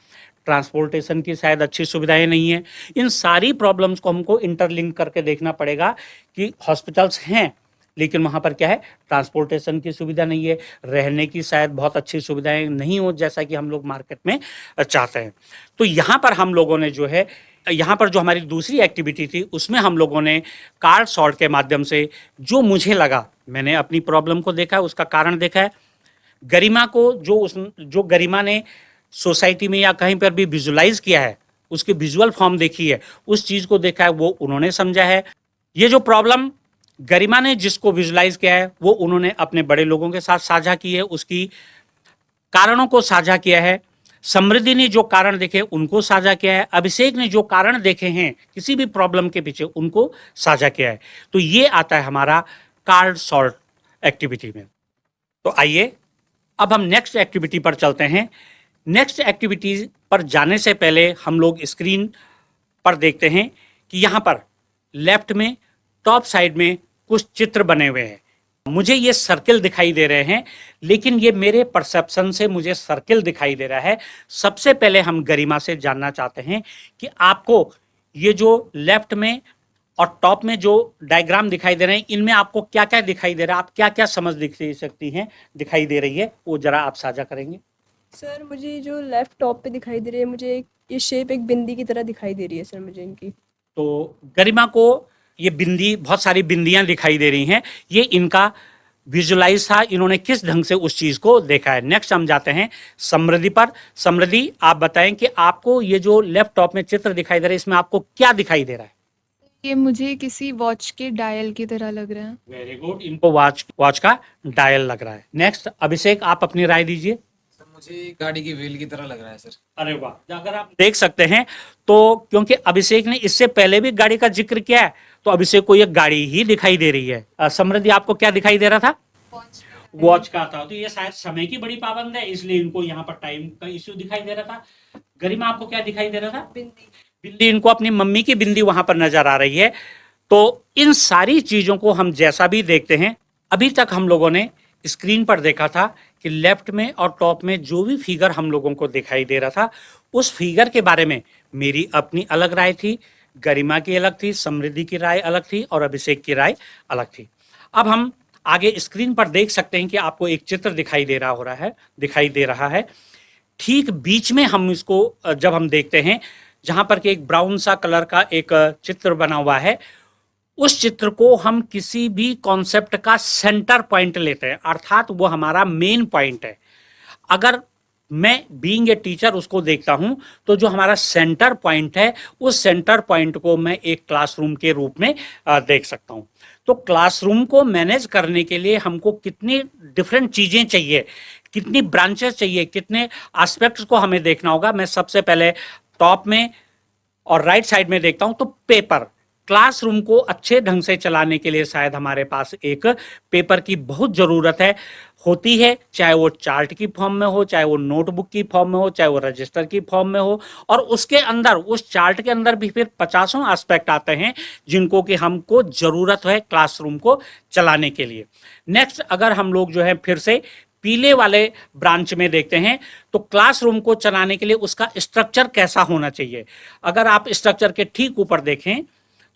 ट्रांसपोर्टेशन की शायद अच्छी सुविधाएं नहीं है। इन सारी प्रॉब्लम्स को हमको इंटरलिंक करके देखना पड़ेगा कि हॉस्पिटल्स हैं लेकिन वहाँ पर क्या है, ट्रांसपोर्टेशन की सुविधा नहीं है, रहने की शायद बहुत अच्छी सुविधाएं नहीं हो जैसा कि हम लोग मार्केट में चाहते हैं। तो यहाँ पर हम लोगों ने जो है, यहाँ पर जो हमारी दूसरी एक्टिविटी थी उसमें हम लोगों ने कार्ड सॉर्ट के माध्यम से जो मुझे लगा, मैंने अपनी प्रॉब्लम को देखा है, उसका कारण देखा है, गरिमा को जो गरिमा ने सोसाइटी में या कहीं पर भी विजुलाइज किया है, उसकी विजुअल फॉर्म देखी है, उस चीज़ को देखा है, वो उन्होंने समझा है। ये जो प्रॉब्लम गरिमा ने जिसको विजुलाइज किया है वो उन्होंने अपने बड़े लोगों के साथ साझा की है, उसकी कारणों को साझा किया है। समृद्धि ने जो कारण देखे उनको साझा किया है। अभिषेक ने जो कारण देखे हैं किसी भी प्रॉब्लम के पीछे उनको साझा किया है। तो ये आता है हमारा कार्ड सॉर्ट एक्टिविटी में। तो आइए अब हम नेक्स्ट एक्टिविटी पर चलते हैं। नेक्स्ट एक्टिविटी पर जाने से पहले हम लोग स्क्रीन पर देखते हैं कि यहाँ पर लेफ्ट में टॉप साइड में कुछ चित्र बने हुए हैं। मुझे ये सर्किल दिखाई दे रहे हैं लेकिन ये मेरे परसेप्शन से मुझे सर्किल दिखाई दे रहा है। सबसे पहले हम गरिमा से जानना चाहते हैं कि आपको ये जो लेफ्ट में और टॉप में जो डायग्राम दिखाई दे रहे हैं इनमें आपको क्या क्या दिखाई दे रहा है, आप क्या क्या समझ दिखाई दे रही है, वो जरा आप साझा करेंगे। सर मुझे जो लेफ्ट टॉप पे दिखाई दे रही है, मुझे ये शेप एक बिंदी की तरह दिखाई दे रही है सर मुझे इनकी। तो गरिमा को ये बिंदी, बहुत सारी बिंदियां दिखाई दे रही हैं, ये इनका विजुलाइज था, इन्होंने किस ढंग से उस चीज को देखा है। नेक्स्ट हम जाते हैं समृद्धि पर। समृद्धि, आप बताएं कि आपको ये जो लेफ्ट टॉप में चित्र दिखाई दे रहा है इसमें आपको क्या दिखाई दे रहा है। ये मुझे किसी वॉच के डायल की तरह लग रहा है। वेरी गुड, इनको वॉच का डायल लग रहा है। नेक्स्ट अभिषेक, आप अपनी राय दीजिए। सर मुझे गाड़ी की व्हील की तरह लग रहा है सर। अरे वाह, अगर आप देख सकते हैं तो क्योंकि अभिषेक ने इससे पहले भी गाड़ी का जिक्र किया है तो अभिषेक को ये गाड़ी ही दिखाई दे रही है। समृद्धि, आपको क्या दिखाई दे रहा था? वॉच का था। तो ये शायद समय की बड़ी पाबंद है इसलिए इनको यहाँ पर टाइम का इश्यू दिखाई दे रहा था। गरिमा, आपको क्या दिखाई दे रहा था? बिंदी। बिंदी, इनको अपनी मम्मी की बिंदी वहां पर नजर आ रही है। तो इन सारी चीजों को हम जैसा भी देखते हैं, अभी तक हम लोगों ने स्क्रीन पर देखा था कि लेफ्ट में और टॉप में जो भी फिगर हम लोगों को दिखाई दे रहा था उस फिगर के बारे में मेरी अपनी अलग राय थी, गरिमा की अलग थी, समृद्धि की राय अलग थी और अभिषेक की राय अलग थी। अब हम आगे स्क्रीन पर देख सकते हैं कि आपको एक चित्र दिखाई दे रहा है। ठीक बीच में हम इसको जब हम देखते हैं जहां पर कि एक ब्राउन सा कलर का एक चित्र बना हुआ है, उस चित्र को हम किसी भी कॉन्सेप्ट का सेंटर पॉइंट लेते हैं, अर्थात वो हमारा मेन पॉइंट है। अगर मैं बीइंग ए टीचर उसको देखता हूं तो जो हमारा सेंटर पॉइंट है उस सेंटर पॉइंट को मैं एक क्लासरूम के रूप में देख सकता हूं। तो क्लासरूम को मैनेज करने के लिए हमको कितनी डिफरेंट चीजें चाहिए, कितनी ब्रांचेस चाहिए, कितने एस्पेक्ट्स को हमें देखना होगा। मैं सबसे पहले टॉप में और राइट साइड में देखता हूं तो पेपर, क्लासरूम को अच्छे ढंग से चलाने के लिए शायद हमारे पास एक पेपर की बहुत ज़रूरत होती है, चाहे वो चार्ट की फॉर्म में हो, चाहे वो नोटबुक की फॉर्म में हो, चाहे वो रजिस्टर की फॉर्म में हो। और उसके अंदर, उस चार्ट के अंदर भी फिर 50 एस्पेक्ट आते हैं जिनको कि हमको ज़रूरत है क्लासरूम को चलाने के लिए। नेक्स्ट, अगर हम लोग जो है फिर से पीले वाले ब्रांच में देखते हैं तो क्लासरूम को चलाने के लिए उसका स्ट्रक्चर कैसा होना चाहिए। अगर आप स्ट्रक्चर के ठीक ऊपर देखें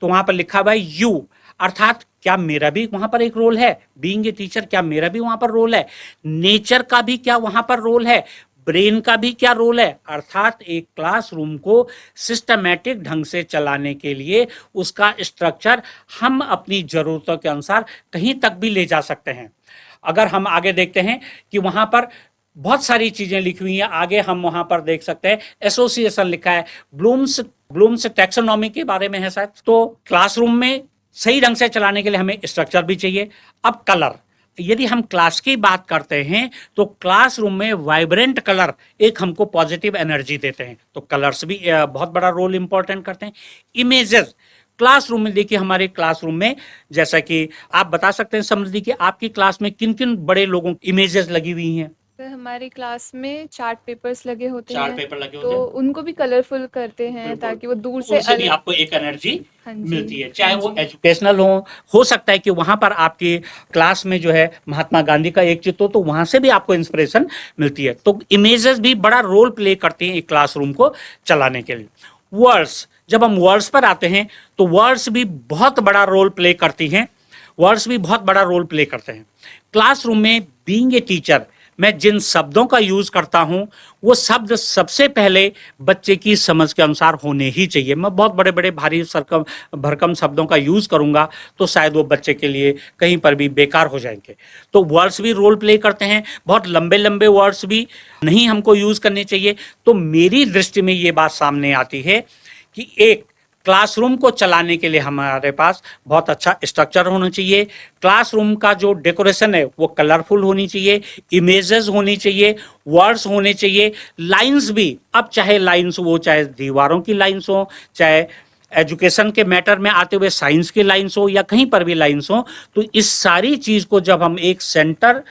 तो वहां पर लिखा हुआ है यू, अर्थात क्या मेरा भी वहां पर एक रोल है, बीइंग ए टीचर क्या मेरा भी वहां पर रोल है, नेचर का भी क्या वहां पर रोल है, ब्रेन का भी क्या रोल है। अर्थात एक क्लासरूम को सिस्टमैटिक ढंग से चलाने के लिए उसका स्ट्रक्चर हम अपनी जरूरतों के अनुसार कहीं तक भी ले जा सकते हैं। अगर हम आगे देखते हैं कि वहां पर बहुत सारी चीजें लिखी हुई हैं, आगे हम वहां पर देख सकते हैं एसोसिएशन लिखा है, ब्लूम्स टैक्सोनॉमी के बारे में है शायद। तो क्लासरूम में सही ढंग से चलाने के लिए हमें स्ट्रक्चर भी चाहिए। अब कलर, यदि हम क्लास की बात करते हैं तो क्लासरूम में वाइब्रेंट कलर एक हमको पॉजिटिव एनर्जी देते हैं, तो कलर्स भी बहुत बड़ा रोल इंपॉर्टेंट करते हैं। इमेजेस, क्लासरूम में देखिए, हमारे क्लासरूम में जैसा कि आप बता सकते हैं समृद्धि कि आपकी क्लास में किन किन बड़े लोगों की इमेजेस लगी हुई हैं। सर हमारी क्लास में चार्ट पेपर्स लगे होते चार्ट हैं, पेपर लगे तो होते हैं, उनको भी कलरफुल करते हैं बिल्कुल। ताकि वो दूर से उनसे भी आपको एक एनर्जी हाँ जी, मिलती है, चाहे हाँ वो जी। एजुकेशनल हो सकता है कि वहां पर आपकी क्लास में जो है महात्मा गांधी का एक चित्र हो तो वहां से भी आपको इंस्पिरेशन मिलती है। तो इमेजेस भी बड़ा रोल प्ले करती हैं एक क्लासरूम को चलाने के लिए। वर्ड्स, जब हम वर्ड्स पर आते हैं तो वर्ड्स भी बहुत बड़ा रोल प्ले करती हैं, वर्ड्स भी बहुत बड़ा रोल प्ले करते हैं क्लासरूम में। बीइंग ए टीचर, मैं जिन शब्दों का यूज करता हूं वो शब्द सबसे पहले बच्चे की समझ के अनुसार होने ही चाहिए। मैं बहुत बड़े बड़े भारी सरकम भरकम शब्दों का यूज करूंगा तो शायद वो बच्चे के लिए कहीं पर भी बेकार हो जाएंगे। तो वर्ड्स भी रोल प्ले करते हैं, बहुत लंबे लंबे वर्ड्स भी नहीं हमको यूज करने चाहिए। तो मेरी दृष्टि में ये बात सामने आती है कि एक क्लासरूम को चलाने के लिए हमारे पास बहुत अच्छा स्ट्रक्चर होना चाहिए। क्लासरूम का जो डेकोरेशन है वो कलरफुल होनी चाहिए, इमेजेस होनी चाहिए, वर्ड्स होने चाहिए, लाइंस भी। अब चाहे लाइंस वो चाहे दीवारों की लाइंस हो, चाहे एजुकेशन के मैटर में आते हुए साइंस की लाइंस हो या कहीं पर भी लाइंस हो, तो इस सारी चीज को जब हम एक सेंटर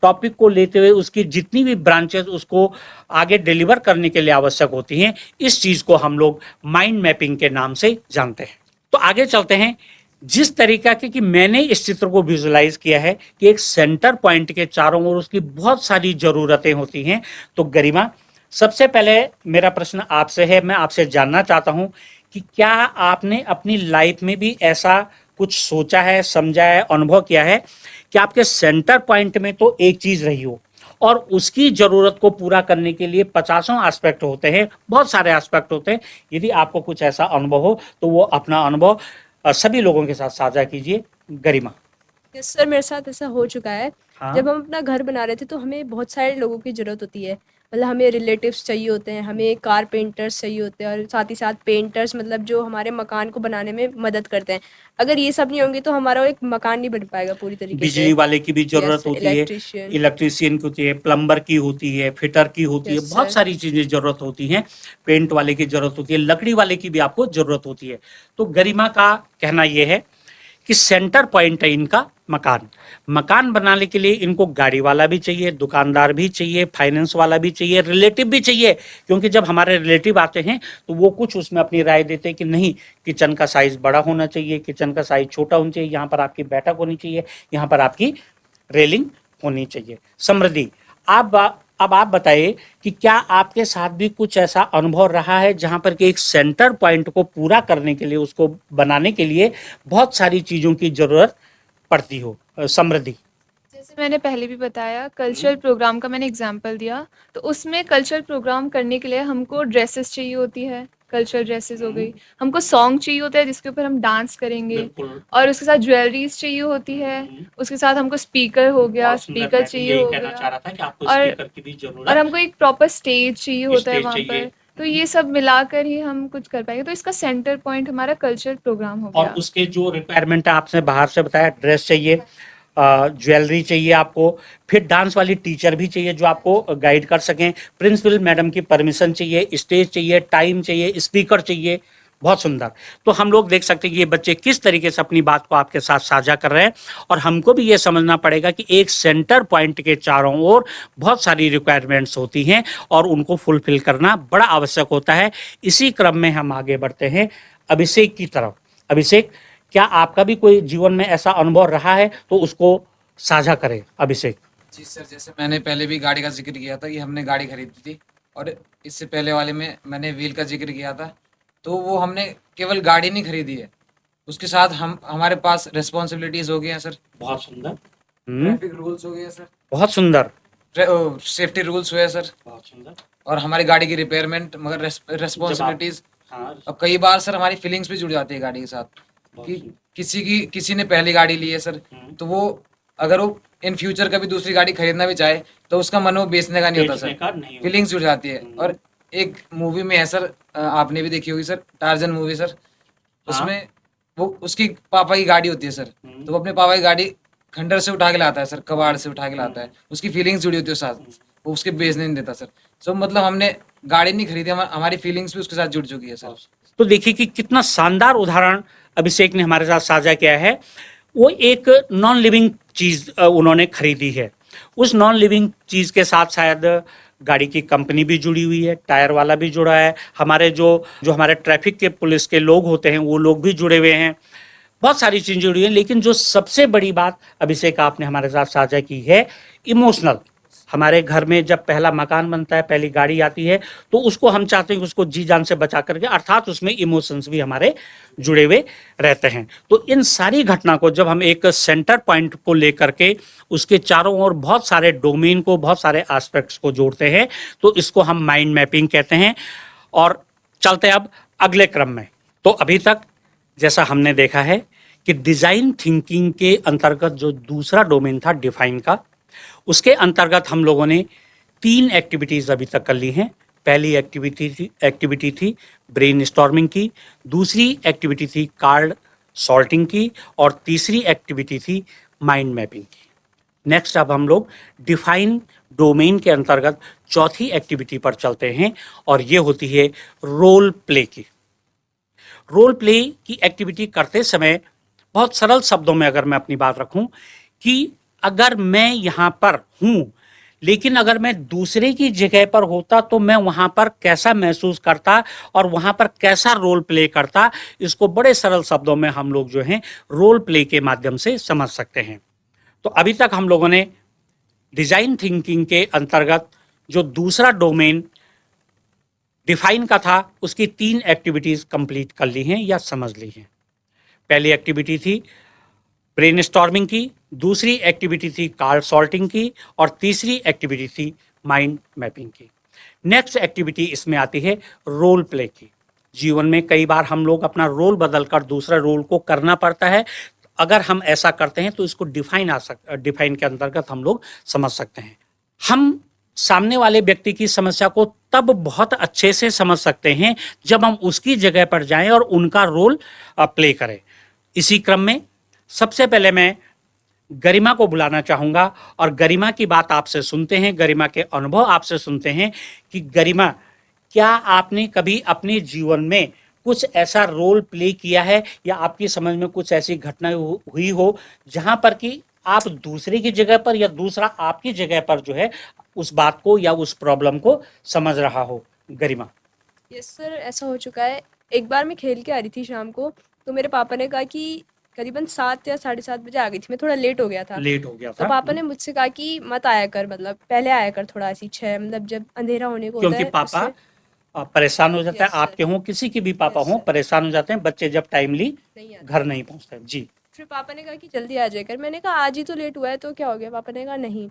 टॉपिक को लेते हुए उसकी जितनी भी ब्रांचेस उसको आगे डिलीवर करने के लिए आवश्यक होती हैं, इस चीज को हम लोग माइंड मैपिंग के नाम से जानते हैं। तो आगे चलते हैं। जिस तरीका के कि मैंने इस चित्र को विजुलाइज किया है कि एक सेंटर पॉइंट के चारों ओर उसकी बहुत सारी जरूरतें होती हैं। तो गरिमा, सबसे पहले मेरा प्रश्न आपसे है, मैं आपसे जानना चाहता हूं कि क्या आपने अपनी लाइफ में भी ऐसा कुछ सोचा है, समझा है, अनुभव किया है कि आपके सेंटर पॉइंट में तो एक चीज रही हो और उसकी जरूरत को पूरा करने के लिए 50 एस्पेक्ट होते हैं, बहुत सारे एस्पेक्ट होते हैं। यदि आपको कुछ ऐसा अनुभव हो तो वो अपना अनुभव सभी लोगों के साथ साझा कीजिए। गरिमा। यस सर, मेरे साथ ऐसा हो चुका है। हाँ। जब हम अपना घर बना रहे थे तो हमें बहुत सारे लोगों की ज़रूरत होती है। मतलब हमें रिलेटिव्स चाहिए होते हैं, हमें कारपेंटर्स चाहिए होते हैं और साथ ही साथ पेंटर्स, मतलब जो हमारे मकान को बनाने में मदद करते हैं। अगर ये सब नहीं होंगे तो हमारा एक मकान नहीं बन पाएगा पूरी तरीके से। बिजली वाले की भी जरूरत Yes, होती है, इलेक्ट्रिशियन। इलेक्ट्रीशियन की होती है, प्लम्बर की होती है, फिटर की होती है, Yes, बहुत sir. सारी चीजें जरूरत होती हैं। पेंट वाले की जरूरत होती है, लकड़ी वाले की भी आपको जरूरत होती है। तो गरिमा का कहना यह है कि सेंटर पॉइंट है इनका मकान। मकान बनाने के लिए इनको गाड़ी वाला भी चाहिए, दुकानदार भी चाहिए, फाइनेंस वाला भी चाहिए, रिलेटिव भी चाहिए। क्योंकि जब हमारे रिलेटिव आते हैं तो वो कुछ उसमें अपनी राय देते हैं कि नहीं, किचन का साइज बड़ा होना चाहिए, किचन का साइज छोटा होना चाहिए, यहाँ पर आपकी बैठक होनी चाहिए, यहाँ पर आपकी रेलिंग होनी चाहिए। समृद्धि, अब आप बताइए कि क्या आपके साथ भी कुछ ऐसा अनुभव रहा है जहां पर कि एक सेंटर पॉइंट को पूरा करने के लिए, उसको बनाने के लिए बहुत सारी चीजों की जरूरत पड़ती हो? समृद्धि। जैसे मैंने पहले भी बताया, कल्चरल प्रोग्राम का मैंने एग्जांपल दिया, तो उसमें कल्चरल प्रोग्राम करने के लिए हमको ड्रेसेस चाहिए होती है, कल्चरल ड्रेसेस हो गई, हमको सॉन्ग चाहिए होता है जिसके ऊपर हम डांस करेंगे, बिल्कुल। और उसके साथ ज्वेलरीज चाहिए होती है, उसके साथ हमको स्पीकर हो गया, बहुत सुंदर, स्पीकर मैं चाहिए यही हो कहना चाह गया, रहा था कि आपको और स्पीकर की भी जरूरत, और हमको एक प्रॉपर स्टेज चाहिए होता है स्टेज वहाँ चाहिए। पर। तो ये सब मिलाकर ही हम कुछ कर पाएंगे। तो इसका सेंटर पॉइंट हमारा कल्चरल प्रोग्राम हो और गया। उसके जो रिक्वायरमेंट है आपने बाहर से बताया, ड्रेस चाहिए, ज्वेलरी चाहिए आपको, फिर डांस वाली टीचर भी चाहिए जो आपको गाइड कर सकें, प्रिंसिपल मैडम की परमिशन चाहिए, स्टेज चाहिए, टाइम चाहिए, स्पीकर चाहिए। बहुत सुंदर। तो हम लोग देख सकते हैं कि ये बच्चे किस तरीके से अपनी बात को आपके साथ साझा कर रहे हैं और हमको भी ये समझना पड़ेगा कि एक सेंटर पॉइंट के चारों ओर बहुत सारी रिक्वायरमेंट्स होती हैं और उनको फुलफिल करना बड़ा आवश्यक होता है। इसी क्रम में हम आगे बढ़ते हैं अभिषेक की तरफ। अभिषेक, क्या आपका भी कोई जीवन में ऐसा अनुभव रहा है तो उसको साझा करें। अभिषेक। जी सर, जैसे मैंने पहले भी गाड़ी का जिक्र किया था कि हमने गाड़ी खरीदी थी, और इससे पहले वाले में मैंने व्हील का जिक्र किया था। तो वो हमने केवल गाड़ी नहीं खरीदी है, उसके साथ हमारे पास रिस्पॉन्सिबिलिटीज हो गई हैं सर, बहुत सुंदर। ट्रैफिक रूल्स हो गए सर, बहुत सुंदर। सेफ्टी रूल्स हुए सर, बहुत सुंदर। और हमारी गाड़ी की रिपेयरमेंट, मगर रिस्पॉन्सिबिलिटीज। हाँ, अब कई बार सर हमारी फीलिंग्स भी जुड़ जाती है गाड़ी के साथ कि किसी ने पहली गाड़ी ली है सर, तो वो अगर वो इन फ्यूचर कभी दूसरी गाड़ी खरीदना भी चाहे तो उसका मन वो बेचने का नहीं होता सर, फीलिंग्स जुड़ जाती है। और एक मूवी में है सर, आपने भी देखी होगी सर, टार्जन मूवी सर, उसमें वो उसकी पापा की गाड़ी होती है सर, तो वो अपने पापा की गाड़ी खंडर से उठा के लाता है सर, कबाड़ से उठा के लाता है, उसकी फीलिंग्स जुड़ी होती है साथ, वो उसके बेचने नहीं देता सर। सो मतलब हमने गाड़ी नहीं खरीदी, हमारी फीलिंग्स भी उसके साथ जुड़ चुकी है सर। तो देखिए कि कितना शानदार उदाहरण अभिषेक ने हमारे साथ साझा किया है। वो एक नॉन लिविंग चीज उन्होंने खरीदी है, उस नॉन लिविंग चीज के साथ शायद गाड़ी की कंपनी भी जुड़ी हुई है, टायर वाला भी जुड़ा है, हमारे जो हमारे ट्रैफिक के पुलिस के लोग होते हैं वो लोग भी जुड़े हुए हैं, बहुत सारी चीज़ें जुड़ी हैं। लेकिन जो सबसे बड़ी बात अभिषेक आपने हमारे साथ साझा की है, इमोशनल। हमारे घर में जब पहला मकान बनता है, पहली गाड़ी आती है, तो उसको हम चाहते हैं कि उसको जी जान से बचा करके, अर्थात उसमें इमोशंस भी हमारे जुड़े हुए रहते हैं। तो इन सारी घटना को जब हम एक सेंटर पॉइंट को लेकर के उसके चारों ओर बहुत सारे डोमेन को, बहुत सारे एस्पेक्ट्स को जोड़ते हैं, तो इसको हम माइंड मैपिंग कहते हैं। और चलते अब अगले क्रम में। तो अभी तक जैसा हमने देखा है कि डिजाइन थिंकिंग के अंतर्गत जो दूसरा डोमेन था डिफाइन का, उसके अंतर्गत हम लोगों ने 3 एक्टिविटीज अभी तक कर ली हैं। पहली एक्टिविटी थी ब्रेनस्टॉर्मिंग की, दूसरी एक्टिविटी थी कार्ड सॉर्टिंग की, और तीसरी एक्टिविटी थी माइंड मैपिंग की। नेक्स्ट अब हम लोग डिफाइन डोमेन के अंतर्गत चौथी एक्टिविटी पर चलते हैं, और ये होती है रोल प्ले की। रोल प्ले की एक्टिविटी करते समय बहुत सरल शब्दों में अगर मैं अपनी बात रखूं कि अगर मैं यहाँ पर हूँ, लेकिन अगर मैं दूसरे की जगह पर होता तो मैं वहाँ पर कैसा महसूस करता और वहाँ पर कैसा रोल प्ले करता, इसको बड़े सरल शब्दों में हम लोग जो हैं रोल प्ले के माध्यम से समझ सकते हैं। तो अभी तक हम लोगों ने डिजाइन थिंकिंग के अंतर्गत जो दूसरा डोमेन डिफाइन का था, उसकी 3 एक्टिविटीज कंप्लीट कर ली हैं या समझ ली हैं। पहली एक्टिविटी थी ब्रेनस्टॉर्मिंग की, दूसरी एक्टिविटी थी कार्ड सॉर्टिंग की, और तीसरी एक्टिविटी थी माइंड मैपिंग की। नेक्स्ट एक्टिविटी इसमें आती है रोल प्ले की। जीवन में कई बार हम लोग अपना रोल बदलकर दूसरा रोल को करना पड़ता है। अगर हम ऐसा करते हैं तो इसको डिफाइन के अंतर्गत हम लोग समझ सकते हैं। हम सामने वाले व्यक्ति की समस्या को तब बहुत अच्छे से समझ सकते हैं जब हम उसकी जगह पर जाएं और उनका रोल प्ले करें। इसी क्रम में सबसे पहले मैं गरिमा को बुलाना चाहूंगा और गरिमा की बात आपसे सुनते हैं, गरिमा के अनुभव आपसे सुनते हैं कि गरिमा, क्या आपने कभी अपने जीवन में कुछ ऐसा रोल प्ले किया है या आपकी समझ में कुछ ऐसी घटना हुई हो जहां पर कि आप दूसरे की जगह पर या दूसरा आपकी जगह पर जो है उस बात को या उस प्रॉब्लम को समझ रहा हो? गरिमा। यस सर, ऐसा हो चुका है। एक बार मैं खेल के आ रही थी शाम को, तो मेरे पापा ने कहा कि करीबन 7 या 7:30 बजे आ गई थी मैं, थोड़ा लेट हो गया था। तो पापा ने मुझसे कहा कि मत आया कर, मतलब पहले आया कर थोड़ा, ऐसी 6 मतलब जब अंधेरा होने को होता क्योंकि है पापा परेशान हो जाता है, Yes, sir. आपके हों किसी के भी पापा Yes, हों sir. परेशान हो जाते हैं बच्चे जब टाइमली नहीं आते। घर नहीं पहुंचते। जी। फिर पापा ने कहा कि जल्दी आ जाया कर। मैंने कहा आज ही तो लेट हुआ है तो क्या हो गया? पापा ने कहा नहीं।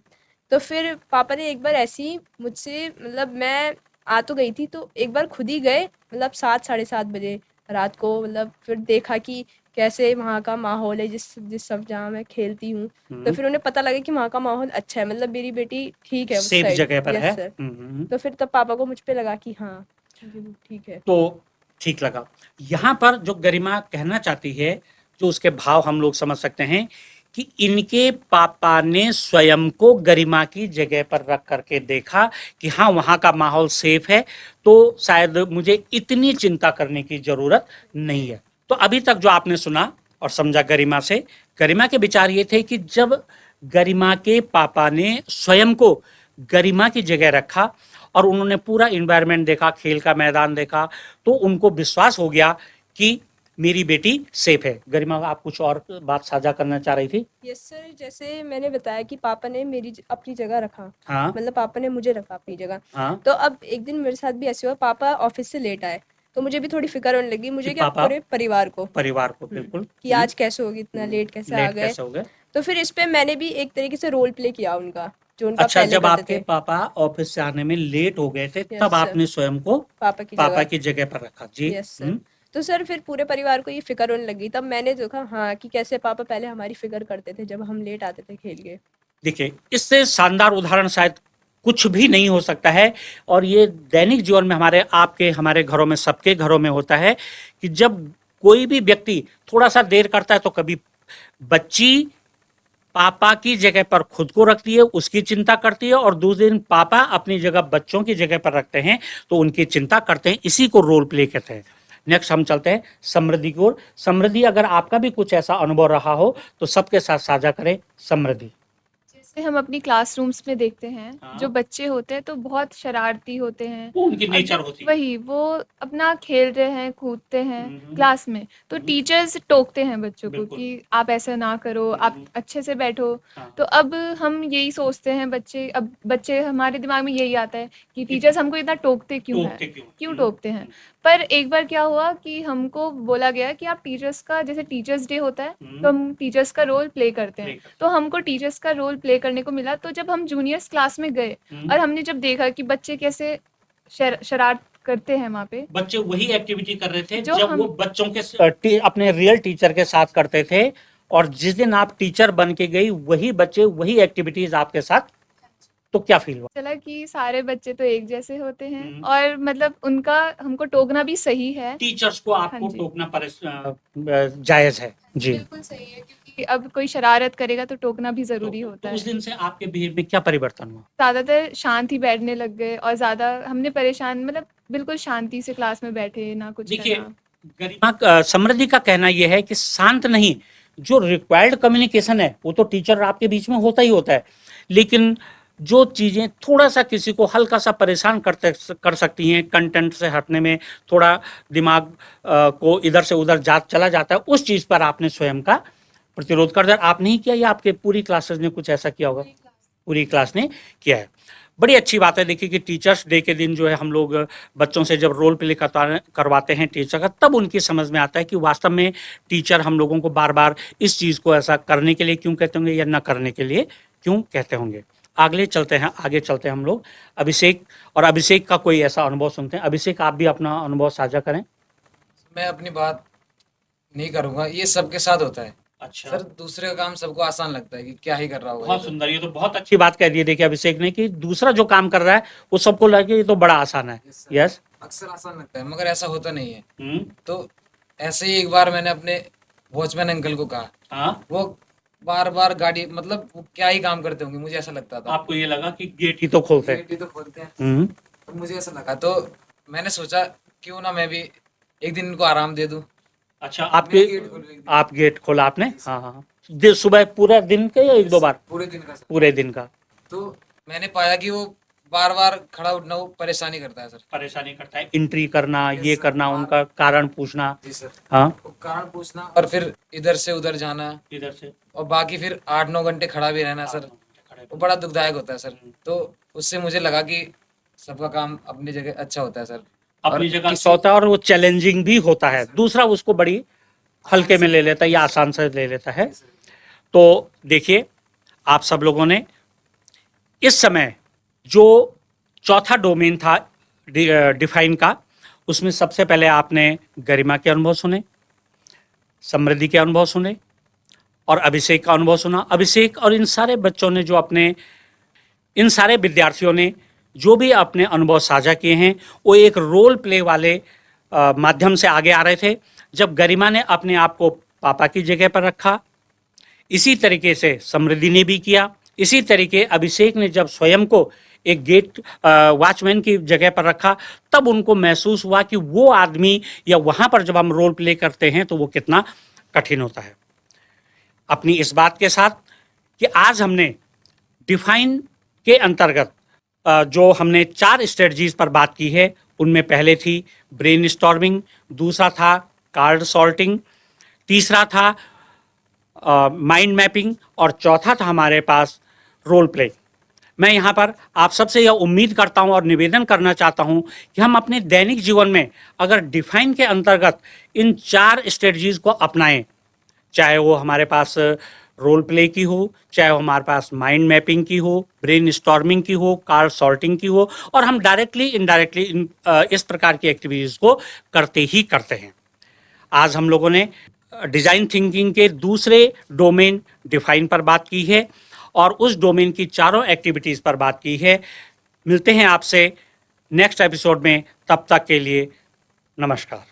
तो फिर पापा ने एक बार ऐसी मुझसे, मतलब मैं आ तो गई थी, तो एक बार खुद ही गए, मतलब 7 साढ़े 7 बजे रात को, मतलब फिर देखा कि कैसे वहाँ का माहौल है, जिस सब जहाँ मैं खेलती हूँ। तो फिर उन्हें पता लगा कि वहाँ का माहौल अच्छा है, मतलब मेरी बेटी ठीक है उस सेफ साइड। जगह पर यस है। सर। तो फिर तब पापा को मुझ पे लगा कि हाँ ठीक है। तो ठीक लगा। यहाँ पर जो गरिमा कहना चाहती है, जो उसके भाव हम लोग समझ सकते हैं कि इनके पापा ने स्वयं को गरिमा की जगह पर रख करके देखा कि हाँ वहाँ का माहौल सेफ है, तो शायद मुझे इतनी चिंता करने की जरूरत नहीं है। तो अभी तक जो आपने सुना और समझा गरिमा से, गरिमा के विचार ये थे कि जब गरिमा के पापा ने स्वयं को गरिमा की जगह रखा और उन्होंने पूरा इन्वायरमेंट देखा, खेल का मैदान देखा, तो उनको विश्वास हो गया कि मेरी बेटी सेफ है। गरिमा, आप कुछ और बात साझा करना चाह रही थी? यस सर, जैसे मैंने बताया कि पापा ने मेरी अपनी जगह रखा, हाँ मतलब पापा ने मुझे रखा अपनी जगह। हाँ। तो अब एक दिन मेरे साथ भी ऐसे हुआ, पापा ऑफिस से लेट आए, तो मुझे भी थोड़ी फिक्र होने लगी, मुझे कि क्या पापा पूरे परिवार को बिल्कुल कि आज कैसे होगी, इतना लेट कैसे आ लेट गए। कैसे हो गए? तो फिर इस पे मैंने भी एक तरीके से रोल प्ले किया उनका, जो उनका अच्छा, पहले जब करते आपके थे। पापा ऑफिस से आने में लेट हो गए थे Yes, तब sir. आपने स्वयं को पापा की पापा जगह। की जगह पर रखा। जी। Yes sir. तो सर फिर पूरे परिवार को ये फिक्र होने लगी, तब मैंने देखा हाँ कि कैसे पापा पहले हमारी फिक्र करते थे जब हम लेट आते थे खेल के। देखिए, इससे शानदार उदाहरण शायद कुछ भी नहीं हो सकता है, और ये दैनिक जीवन में हमारे घरों में, सबके घरों में होता है कि जब कोई भी व्यक्ति थोड़ा सा देर करता है तो कभी बच्ची पापा की जगह पर खुद को रखती है, उसकी चिंता करती है, और दूसरे दिन पापा अपनी जगह बच्चों की जगह पर रखते हैं तो उनकी चिंता करते हैं। इसी को रोल प्ले कहते हैं। नेक्स्ट हम चलते हैं समृद्धि की ओर। समृद्धि, अगर आपका भी कुछ ऐसा अनुभव रहा हो तो सबके साथ साझा करें। समृद्धि। जैसे हम अपनी क्लासरूम्स में देखते हैं हाँ। जो बच्चे होते हैं तो बहुत शरारती होते हैं। वो उनकी अब नेचर होती है। वही वो अपना खेल रहे हैं, कूदते हैं क्लास में, तो टीचर्स टोकते हैं बच्चों को बिल्कुल। कि आप ऐसा ना करो, आप अच्छे से बैठो। हाँ। तो अब हम यही सोचते हैं अब बच्चे हमारे दिमाग में यही आता है कि टीचर्स हमको इतना टोकते क्यों हैं? टोकते क्यों? क्यों टोकते हैं? पर एक बार क्या हुआ कि हमको बोला गया कि आप टीचर्स का, जैसे टीचर्स डे होता है तो हम टीचर्स का रोल प्ले करते हैं। तो हमको टीचर्स का रोल प्ले करने को मिला। तो जब हम जूनियर्स क्लास में गए और हमने जब देखा कि बच्चे कैसे शरारत करते हैं वहाँ पे, बच्चे वही एक्टिविटी कर रहे थे जो जब हम- वो बच्चों के अपने रियल टीचर के साथ करते थे, और जिस दिन आप टीचर बन के गई वही बच्चे वही एक्टिविटीज आपके साथ, तो क्या फील हुआ? चला कि सारे बच्चे तो एक जैसे होते हैं और मतलब उनका हमको टोकना भी सही है। टीचर्स को आपको हाँ जी। टोकना जायज है जी। बिल्कुल सही है, क्योंकि अब कोई शरारत करेगा तो टोकना भी ज़रूरी होता तो उस है। दिन से आपके बिहेव में क्या परिवर्तन हुआ? ज़्यादातर शांत ही बैठने लग गए और ज़्यादा हमने परेशान, मतलब बिल्कुल शांति से क्लास में बैठे, ना कुछ देखिए, करना। गरिमा समृद्धि का कहना यह है कि शांत नहीं, जो रिक्वायर्ड कम्युनिकेशन है वो तो टीचर आपके बीच में होता ही होता है, लेकिन जो चीजें थोड़ा सा किसी को हल्का सा परेशान कर सकती हैं, कंटेंट से हटने में थोड़ा दिमाग को इधर से उधर चला जाता है, उस चीज पर आपने स्वयं का प्रतिरोध कर दिया। आप नहीं किया या आपके पूरी क्लासेस ने कुछ ऐसा किया होगा? पूरी क्लास ने किया है। बड़ी अच्छी बात है। देखिए कि टीचर्स डे के दिन जो है हम लोग बच्चों से जब रोल प्ले करवाते हैं टीचर का, तब उनकी समझ में आता है कि वास्तव में टीचर हम लोगों को बार बार इस चीज़ को ऐसा करने के लिए क्यों कहते होंगे या न करने के लिए क्यों कहते होंगे। आगे चलते हैं हम लोग अभिषेक, और अभिषेक का कोई ऐसा अनुभव सुनते हैं। अभिषेक, आप भी अपना अनुभव साझा करें। मैं अपनी बात नहीं करूंगा, ये सबके साथ होता है। अच्छा सर, दूसरे का काम सबको आसान लगता है कि क्या ही कर रहा होगा बहुत ये तो। सुंदर, ये तो बहुत अच्छी बात कह दी है देखिए अभिषेक ने कि दूसरा जो काम कर रहा है वो सबको लगे ये तो बड़ा आसान है। Yes, sir. यस। अक्सर आसान लगता है मगर ऐसा होता नहीं है। हम्म। तो ऐसे ही एक बार मैंने अपने वॉचमैन अंकल को कहा, हाँ, वो बार बार गाड़ी, मतलब वो क्या ही काम करते होंगे, मुझे ऐसा लगता था। आपको ये लगा कि गेट ही तो खोलते हैं। गेट ही तो खोलते हैं, हम्म। तो मुझे ऐसा लगा। तो मैंने सोचा क्यों ना मैं भी एक दिन इनको आराम दे दूं। अच्छा, मैंने गेट खोला एक दिन। आप गेट खोला आपने? हाँ हाँ। सुबह पूरा दिन के या एक दो बार? पूरे दिन का सर। पूरे दिन का। तो मैंने पाया कि वो बार बार खड़ा उठना वो परेशानी करता है सर। परेशानी करता है, एंट्री करना, Yes, ये sir. करना, उनका कारण पूछना। जी सर। हाँ, वो कारण पूछना और फिर इधर से उधर जाना, इधर से और बाकी फिर 8-9 घंटे खड़ा भी रहना सर, वो बड़ा दुखदायक होता है सर। तो उससे मुझे लगा कि सबका काम अपनी जगह अच्छा होता है सर। अपनी जगह अच्छा होता है और वो चैलेंजिंग भी होता है। दूसरा उसको बड़ी हल्के में ले लेता है या आसान से ले लेता है। तो देखिए, आप सब लोगों ने इस समय जो चौथा डोमेन था डिफाइन का, उसमें सबसे पहले आपने गरिमा के अनुभव सुने, समृद्धि के अनुभव सुने और अभिषेक का अनुभव सुना। अभिषेक और इन सारे बच्चों ने जो इन सारे विद्यार्थियों ने जो भी अपने अनुभव साझा किए हैं वो एक रोल प्ले वाले माध्यम से आगे आ रहे थे। जब गरिमा ने अपने आप को पापा की जगह पर रखा, इसी तरीके से समृद्धि ने भी किया। इसी तरीके अभिषेक ने जब स्वयं को एक गेट वॉचमैन की जगह पर रखा, तब उनको महसूस हुआ कि वो आदमी या वहाँ पर जब हम रोल प्ले करते हैं तो वो कितना कठिन होता है। अपनी इस बात के साथ कि आज हमने डिफाइन के अंतर्गत जो हमने 4 स्ट्रेटजीज पर बात की है, उनमें पहले थी ब्रेन स्टॉर्मिंग, दूसरा था कार्ड सॉर्टिंग, तीसरा था माइंड मैपिंग और चौथा था हमारे पास रोल प्ले। मैं यहाँ पर आप सबसे यह उम्मीद करता हूँ और निवेदन करना चाहता हूँ कि हम अपने दैनिक जीवन में अगर डिफाइन के अंतर्गत इन 4 स्ट्रेटजीज को अपनाएं, चाहे वो हमारे पास रोल प्ले की हो, चाहे वो हमारे पास माइंड मैपिंग की हो, ब्रेन स्टॉर्मिंग की हो, कार्ड सॉर्टिंग की हो, और हम डायरेक्टली इनडायरेक्टली इस प्रकार की एक्टिविटीज़ को करते ही करते हैं। आज हम लोगों ने डिज़ाइन थिंकिंग के दूसरे डोमेन डिफाइन पर बात की है और उस डोमेन की चारों एक्टिविटीज़ पर बात की है। मिलते हैं आपसे नेक्स्ट एपिसोड में, तब तक के लिए नमस्कार।